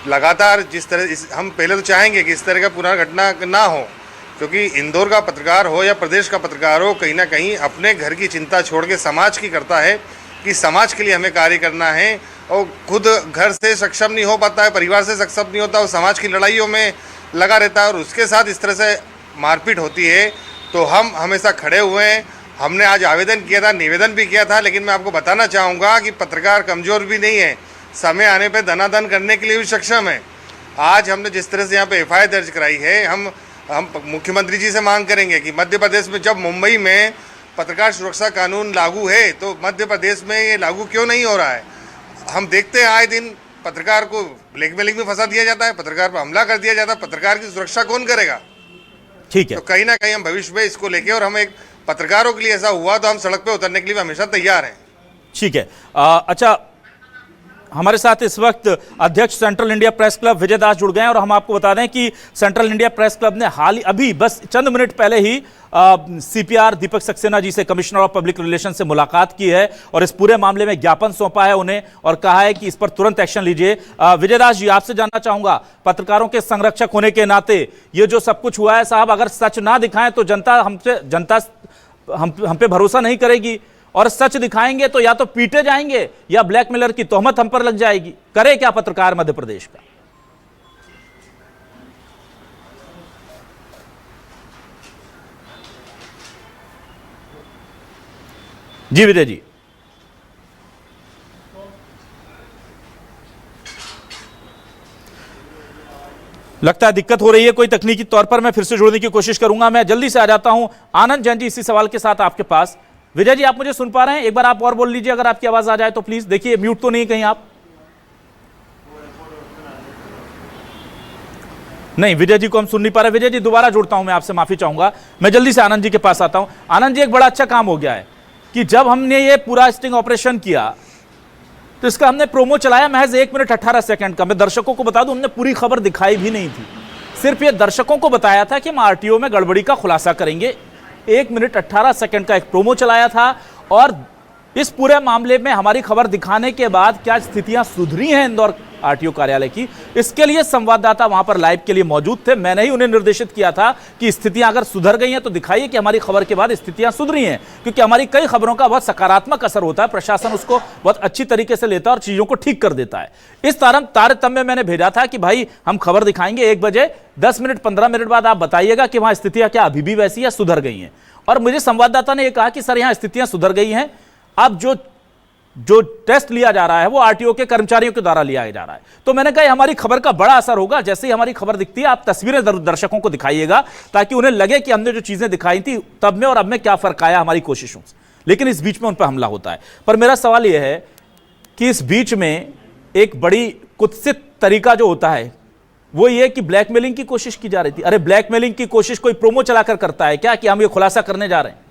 लगातार जिस तरह हम पहले तो चाहेंगे कि इस तरह का पुनः घटना ना हो, क्योंकि इंदौर का पत्रकार हो या प्रदेश का पत्रकार हो, कहीं ना कहीं अपने घर की चिंता छोड़ के समाज की करता है कि समाज के लिए हमें कार्य करना है, और खुद घर से सक्षम नहीं हो पाता है, परिवार से सक्षम नहीं होता, और समाज की लड़ाइयों में लगा रहता है, और उसके साथ इस तरह से मारपीट होती है। तो हम हमेशा खड़े हुए हैं। हमने आज आवेदन किया था, निवेदन भी किया था, लेकिन मैं आपको बताना चाहूँगा कि पत्रकार कमज़ोर भी नहीं है, समय आने पर धनाधन करने के लिए भी सक्षम है। आज हमने जिस तरह से यहाँ पे FIR दर्ज कराई है, हम मुख्यमंत्री जी से मांग करेंगे कि मध्य प्रदेश में, जब मुंबई में पत्रकार सुरक्षा कानून लागू है, तो मध्य प्रदेश में ये लागू क्यों नहीं हो रहा है? हम देखते हैं आए दिन पत्रकार को ब्लैकमेलिंग में फंसा दिया जाता है, पत्रकार पर हमला कर दिया जाता है, पत्रकार की सुरक्षा कौन करेगा? ठीक है, तो कहीं ना कहीं हम भविष्य में इसको लेके, और हम एक पत्रकारों के लिए ऐसा हुआ तो हम सड़क पे उतरने के लिए हमेशा तैयार हैं। ठीक है। अच्छा, हमारे साथ इस वक्त अध्यक्ष सेंट्रल इंडिया प्रेस क्लब विजय दास जुड़ गए हैं, और हम आपको बता दें कि सेंट्रल इंडिया प्रेस क्लब ने अभी बस चंद मिनट पहले ही CPR दीपक सक्सेना जी से, कमिश्नर ऑफ पब्लिक रिलेशन से मुलाकात की है, और इस पूरे मामले में ज्ञापन सौंपा है उन्हें, और कहा है कि इस पर तुरंत एक्शन लीजिए। विजय दास जी, आपसे जानना चाहूंगा, पत्रकारों के संरक्षक होने के नाते ये जो सब कुछ हुआ है साहब, अगर सच ना दिखाएं तो जनता हम पे भरोसा नहीं करेगी, और सच दिखाएंगे तो या तो पीटे जाएंगे या ब्लैकमेलर की तोहमत हम पर लग जाएगी। करे क्या पत्रकार मध्य प्रदेश का? जी विजय जी। लगता है दिक्कत हो रही है कोई तकनीकी तौर पर, मैं फिर से जोड़ने की कोशिश करूंगा। मैं जल्दी से आ जाता हूं आनंद जैन जी इसी सवाल के साथ आपके पास। विजय जी, आप मुझे सुन पा रहे हैं? एक बार आप और बोल लीजिए अगर आपकी आवाज आ जाए तो प्लीज। देखिए म्यूट तो नहीं कहीं आप? नहीं, विजय जी को हम सुन नहीं पा रहे। विजय जी दोबारा जुड़ता हूं, मैं आपसे माफी चाहूंगा। मैं जल्दी से आनंद जी के पास आता हूं। आनंद जी, एक बड़ा अच्छा काम हो गया है कि जब हमने ये पूरा स्टिंग ऑपरेशन किया तो इसका हमने प्रोमो चलाया महज 1 मिनट 18 सेकंड का। मैं दर्शकों को बता दूं, हमने पूरी खबर दिखाई भी नहीं थी, सिर्फ ये दर्शकों को बताया था कि हम आरटीओ में गड़बड़ी का खुलासा करेंगे। 1 मिनट 18 सेकंड का एक प्रोमो चलाया था, और इस पूरे मामले में हमारी खबर दिखाने के बाद क्या स्थितियां सुधरी हैं इंदौर आरटीओ कार्यालय की, इसके लिए संवाददाता वहां पर लाइव के लिए मौजूद थे। मैंने ही उन्हें निर्देशित किया था कि स्थितियां अगर सुधर गई हैं तो दिखाइए कि हमारी खबर के बाद स्थितियां सुधरी हैं, क्योंकि हमारी कई खबरों का बहुत सकारात्मक असर होता है, प्रशासन उसको बहुत अच्छी तरीके से लेता है और चीजों को ठीक कर देता है। इस तारतम्य मैंने भेजा था कि भाई हम खबर दिखाएंगे 1 बजे, 10 मिनट 15 मिनट बाद आप बताइएगा कि वहां स्थितियां क्या अभी भी वैसी या सुधर गई हैं। और मुझे संवाददाता ने यह कहा कि सर यहां स्थितियां सुधर गई हैं, अब जो टेस्ट लिया जा रहा है वो आरटीओ के कर्मचारियों के द्वारा लिया जा रहा है। तो मैंने कहा हमारी खबर का बड़ा असर होगा, जैसे ही हमारी खबर दिखती है आप तस्वीरें दर्शकों को दिखाइएगा, ताकि उन्हें लगे कि हमने जो चीजें दिखाई थी तब में और अब में क्या फर्क आया हमारी कोशिशों से। लेकिन इस बीच में उन पर हमला होता है। पर मेरा सवाल यह है कि इस बीच में एक बड़ी कुत्सित तरीका जो होता है वो ये कि ब्लैकमेलिंग की कोशिश की जा रही थी। अरे ब्लैकमेलिंग की कोशिश कोई प्रोमो चलाकर करता है क्या कि हम ये खुलासा करने जा रहे हैं?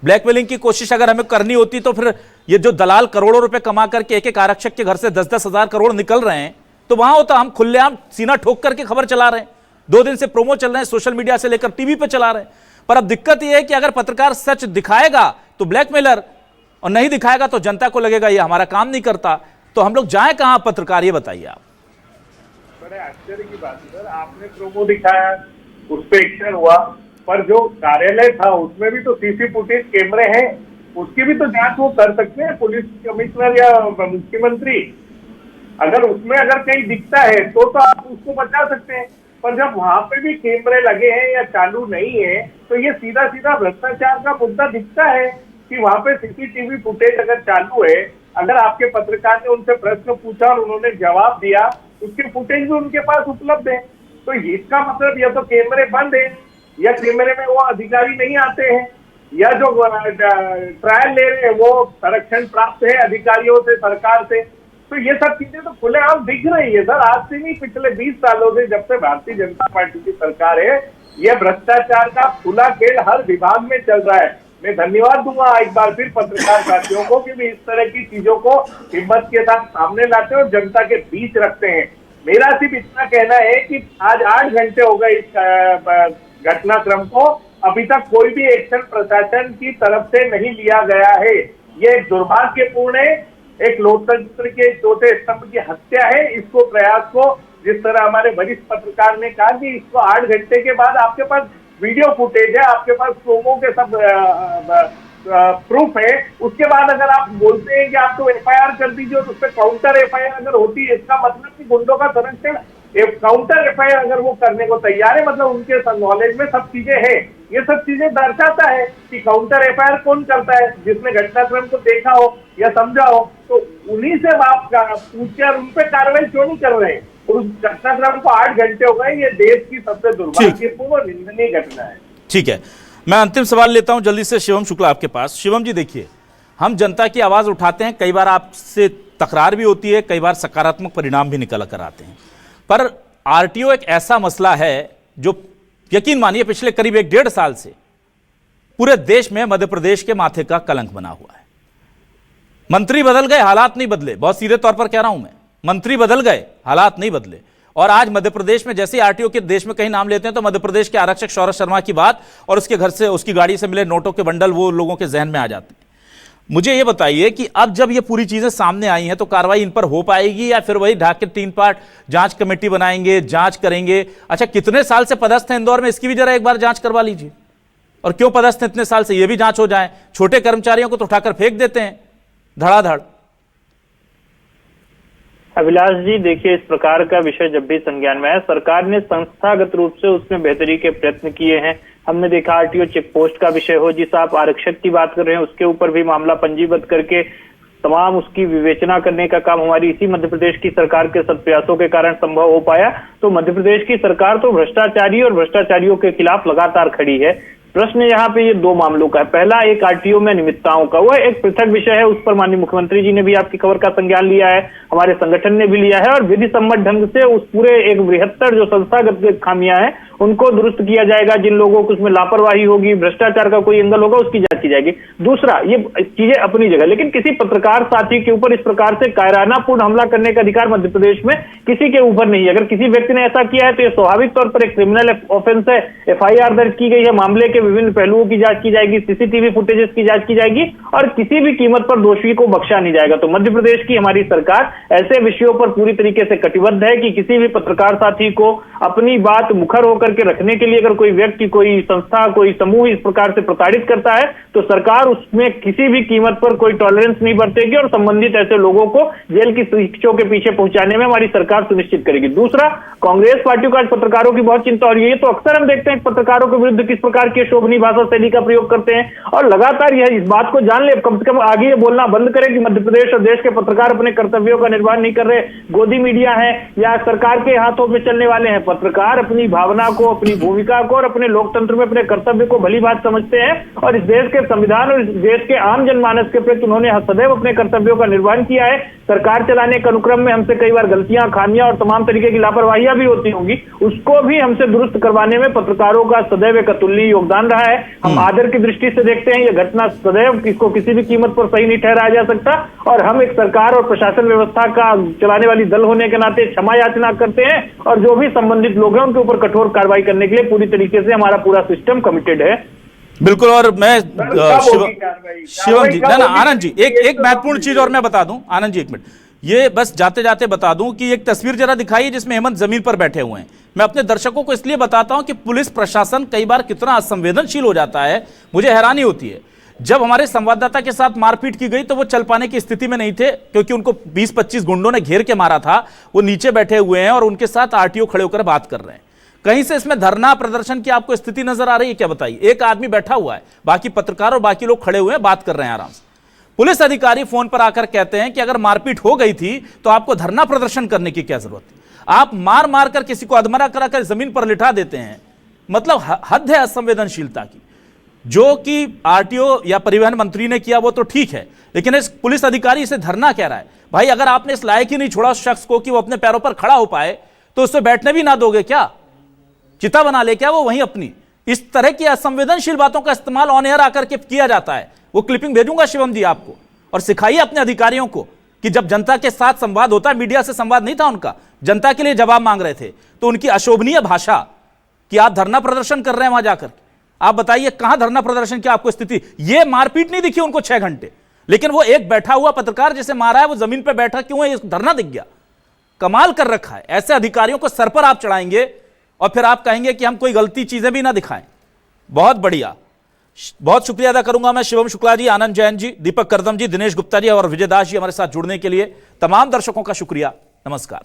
ब्लैकमेलिंग की कोशिश अगर हमें करनी होती तो फिर ये जो दलाल करोड़ों रुपए कमा करके एक एक आरक्षक के घर से 10-10 हजार करोड़ निकल रहे हैं, तो वहां होता हम खुलेआम सीना ठोक करके खबर चला रहे हैं। 2 दिन से प्रोमो चल रहे हैं, सोशल मीडिया से लेकर टीवी पे चला रहे हैं। पर अब दिक्कत यह है कि अगर पत्रकार सच दिखाएगा तो ब्लैकमेलर, और नहीं दिखाएगा तो जनता को लगेगा ये हमारा काम नहीं करता। तो हम लोग जाए कहां पत्रकार, ये बताइए आप। बड़े आश्चर्य की बात है सर, आपने प्रोमो दिखाया, उस पर एक्शन हुआ, पर जो कार्यालय था उसमें भी तो सीसी फुटेज कैमरे हैं, उसकी भी तो जांच वो कर सकते हैं, पुलिस कमिश्नर या मुख्यमंत्री। अगर उसमें अगर कहीं दिखता है तो आप उसको बचा सकते हैं, पर जब वहां पे भी कैमरे लगे हैं या चालू नहीं है तो ये सीधा सीधा भ्रष्टाचार का मुद्दा दिखता है कि वहां पे सीसीटीवी फुटेज अगर चालू है, अगर आपके पत्रकार ने उनसे प्रश्न पूछा और उन्होंने जवाब दिया, उसके फुटेज भी उनके पास उपलब्ध है, तो इसका मतलब या तो कैमरे बंद है, या कैमरे में वो अधिकारी नहीं आते हैं, या जो ट्रायल ले रहे हैं वो संरक्षण प्राप्त है अधिकारियों से, सरकार से। तो ये सब चीजें तो खुलेआम दिख रही है सर, आज से नहीं, पिछले 20 सालों से जब से भारतीय जनता पार्टी की सरकार है, ये भ्रष्टाचार का खुला खेल हर विभाग में चल रहा है। मैं धन्यवाद दूंगा एक बार फिर पत्रकार साथियों को कि भी इस तरह की चीजों को हिम्मत के साथ सामने लाते हैं और जनता के बीच रखते हैं। मेरा सिर्फ इतना कहना है कि आज 8 घंटे हो गए इस घटनाक्रम को, अभी तक कोई भी एक्शन प्रशासन की तरफ से नहीं लिया गया है। ये दुर्भाग्यपूर्ण है, एक लोकतंत्र के चौथे स्तंभ की हत्या है। इसको प्रयास को, जिस तरह हमारे वरिष्ठ पत्रकार ने कहा कि इसको 8 घंटे के बाद आपके पास वीडियो फुटेज है, आपके पास प्रोमो के सब प्रूफ है, उसके बाद अगर आप बोलते हैं कि आप तो एफआईआर कर दीजिए और उस पर काउंटर एफआईआर अगर होती है, इसका मतलब कि गुंडों का संरक्षण काउंटर एफआईआर अगर वो करने को तैयार है, मतलब उनके नॉलेज में सब चीजें हैं। ये सब चीजें दर्शाता है कि काउंटर एफआईआर कौन करता है, जिसने घटनाक्रम को देखा हो या समझा हो, तो उन्हीं से आप पूछकर उन पर कार्रवाई क्यों नहीं कर रहे हैं। उस घटनाक्रम को 8 घंटे हो गए, ये देश की सबसे दुर्भाग्यपूर्ण और निंदनीय घटना है। ठीक है, मैं अंतिम सवाल लेता हूं जल्दी से शिवम शुक्ला आपके पास। शिवम जी देखिए, हम जनता की आवाज उठाते हैं, कई बार आपसे तकरार भी होती है, कई बार सकारात्मक परिणाम भी निकल कर आते हैं, पर आरटीओ एक ऐसा मसला है जो यकीन मानिए पिछले करीब 1-1.5 साल से पूरे देश में मध्य प्रदेश के माथे का कलंक बना हुआ है। मंत्री बदल गए, हालात नहीं बदले। बहुत सीधे तौर पर कह रहा हूं मैं, मंत्री बदल गए, हालात नहीं बदले। और आज मध्य प्रदेश में जैसे आरटीओ के देश में कहीं नाम लेते हैं तो मध्य प्रदेश के आरक्षक सौरभ शर्मा की बात और उसके घर से, उसकी गाड़ी से मिले नोटों के बंडल वो लोगों के जहन में आ जाते हैं। मुझे ये बताइए कि अब जब ये पूरी चीजें सामने आई हैं तो कार्रवाई इन पर हो पाएगी या फिर वही ढाक के 3 पार्ट जांच कमेटी बनाएंगे, जांच करेंगे? अच्छा, कितने साल से पदस्थ है इंदौर में, इसकी भी जरा एक बार जांच करवा लीजिए। और क्यों पदस्थ है इतने साल से, ये भी जांच हो जाए। छोटे कर्मचारियों को तो उठाकर फेंक देते हैं धड़ाधड़। अभिलाष जी देखिए, इस प्रकार का विषय जब भी संज्ञान में है, सरकार ने संस्थागत रूप से उसमें बेहतरी के प्रयत्न किए हैं। हमने देखा आरटीओ चेक पोस्ट का विषय हो, जिस आप आरक्षक की बात कर रहे हैं, उसके ऊपर भी मामला पंजीबद्ध करके तमाम उसकी विवेचना करने का काम हमारी इसी मध्य प्रदेश की सरकार के सत प्रयासों के कारण संभव हो पाया। तो मध्य प्रदेश की सरकार तो भ्रष्टाचारी और भ्रष्टाचारियों के खिलाफ लगातार खड़ी है। प्रश्न यहाँ पे ये 2 मामलों का है। पहला, एक आरटीओ में नियमितताओं का, वह एक पृथक विषय है, उस पर माननीय मुख्यमंत्री जी ने भी आपकी खबर का संज्ञान लिया है, हमारे संगठन ने भी लिया है, और विधि सम्मत ढंग से उस पूरे एक बृहत्तर जो संस्थागत खामियां हैं उनको दुरुस्त किया जाएगा। जिन लोगों को उसमें लापरवाही होगी, भ्रष्टाचार का कोई एंगल होगा, उसकी जांच की जाएगी। दूसरा, ये चीजें अपनी जगह, लेकिन किसी पत्रकार साथी के ऊपर इस प्रकार से कायरानापूर्ण हमला करने का अधिकार मध्य प्रदेश में किसी के ऊपर नहीं है। अगर किसी व्यक्ति ने ऐसा किया है तो यह स्वाभाविक तौर पर एक क्रिमिनल ऑफेंस है, एफआईआर दर्ज की गई है, मामले के विभिन्न पहलुओं की जांच की जाएगी, सीसीटीवी फुटेजेस की जांच की जाएगी और किसी भी कीमत पर दोषी को बख्शा नहीं जाएगा। तो मध्य प्रदेश की हमारी सरकार ऐसे विषयों पर पूरी तरीके से कटिबद्ध है कि किसी भी पत्रकार साथी को अपनी बात मुखर होकर के रखने के लिए अगर कोई व्यक्ति, कोई संस्था, कोई समूह इस प्रकार से प्रताड़ित करता है तो सरकार उसमें किसी भी कीमत पर कोई टॉलरेंस नहीं बरतेगी और संबंधित ऐसे लोगों को जेल की शिक्षों के पीछे पहुंचाने में हमारी सरकार सुनिश्चित करेगी। दूसरा, कांग्रेस पार्टी को आज पत्रकारों की बहुत चिंता हो रही है। तो अक्सर हम देखते हैं पत्रकारों के विरुद्ध किस प्रकार की शोभनीय भाषा शैली का प्रयोग करते हैं और लगातार यह इस बात को जान ले, कम से कम आगे ये बोलना बंद करें कि मध्य प्रदेश और देश के पत्रकार अपने कर्तव्यों का निर्वहन नहीं कर रहे, गोदी मीडिया है या सरकार के हाथों में चलने वाले हैं। पत्रकार अपनी भावना को, अपनी भूमिका को और अपने लोकतंत्र में अपने कर्तव्य को भली बात समझते हैं और इस देश के संविधान और इस देश के आम जनमानस के प्रति उन्होंने सदैव अपने कर्तव्यों का निर्वहन किया है। सरकार चलाने के अनुक्रम में हमसे कई बार गलतियां, खामियां और तमाम तरीके की लापरवाहियां भी होती होंगी, उसको भी हमसे दुरुस्त करवाने में पत्रकारों का सदैव एक अतुलनीय योगदान नुकसान रहा है। हम आदर की दृष्टि से देखते हैं, यह घटना सदैव इसको किसी भी कीमत पर सही नहीं ठहराया जा सकता, और हम एक सरकार और प्रशासन व्यवस्था का चलाने वाली दल होने के नाते क्षमा याचना करते हैं, और जो भी संबंधित लोग हैं उनके ऊपर कठोर कार्रवाई करने के लिए पूरी तरीके से हमारा पूरा सिस्टम कमिटेड है। बिल्कुल। और मैं शिवम जी, ना आनंद जी, एक महत्वपूर्ण चीज और मैं बता दूं, आनंद जी एक मिनट, ये बस जाते जाते बता दूं कि एक तस्वीर जरा दिखाइए जिसमें हेमंत जमीन पर बैठे हुए हैं। मैं अपने दर्शकों को इसलिए बताता हूं कि पुलिस प्रशासन कई बार कितना असंवेदनशील हो जाता है, मुझे हैरानी होती है। जब हमारे संवाददाता के साथ मारपीट की गई तो वो चल पाने की स्थिति में नहीं थे, क्योंकि उनको 20-25 गुंडों ने घेर के मारा था। वो नीचे बैठे हुए हैं और उनके साथ आरटीओ खड़े होकर बात कर रहे हैं। कहीं से इसमें धरना प्रदर्शन की आपको स्थिति नजर आ रही है क्या? बताइए। एक आदमी बैठा हुआ है, बाकी पत्रकार और बाकी लोग खड़े हुए हैं, बात कर रहे हैं आराम से। पुलिस अधिकारी फोन पर आकर कहते हैं कि अगर मारपीट हो गई थी तो आपको धरना प्रदर्शन करने की क्या जरूरत थी? आप मार मार कर किसी को अधमरा कराकर जमीन पर लिटा देते हैं। मतलब हद है असंवेदनशीलता की। जो कि आरटीओ या परिवहन मंत्री ने किया वो तो ठीक है, लेकिन इस पुलिस अधिकारी इसे धरना कह रहा है। भाई अगर आपने इस लायक ही नहीं छोड़ा उस शख्स को कि वो अपने पैरों पर खड़ा हो पाए, तो उससे बैठने भी ना दोगे क्या? चिता बना ले क्या वो वहीं अपनी? इस तरह की असंवेदनशील बातों का इस्तेमाल ऑन एयर आकर के किया जाता है। वो क्लिपिंग भेजूंगा शिवम जी आपको, और सिखाइए अपने अधिकारियों को कि जब जनता के साथ संवाद होता है, मीडिया से संवाद नहीं था उनका, जनता के लिए जवाब मांग रहे थे, तो उनकी अशोभनीय भाषा कि आप धरना प्रदर्शन कर रहे हैं वहां जाकर, आप बताइए कहां धरना प्रदर्शन की आपको स्थिति? ये मारपीट नहीं दिखी उनको 6 घंटे, लेकिन वो एक बैठा हुआ पत्रकार जिसे मारा है वो जमीन पर बैठा क्यों है, धरना दिख गया। कमाल कर रखा है। ऐसे अधिकारियों को सर पर आप चढ़ाएंगे और फिर आप कहेंगे कि हम कोई गलती चीजें भी ना दिखाएं। बहुत बढ़िया। बहुत शुक्रिया अदा करूंगा मैं शिवम शुक्ला जी, आनंद जैन जी, दीपक करदम जी, दिनेश गुप्ता जी और विजय दास जी हमारे साथ जुड़ने के लिए। तमाम दर्शकों का शुक्रिया। नमस्कार।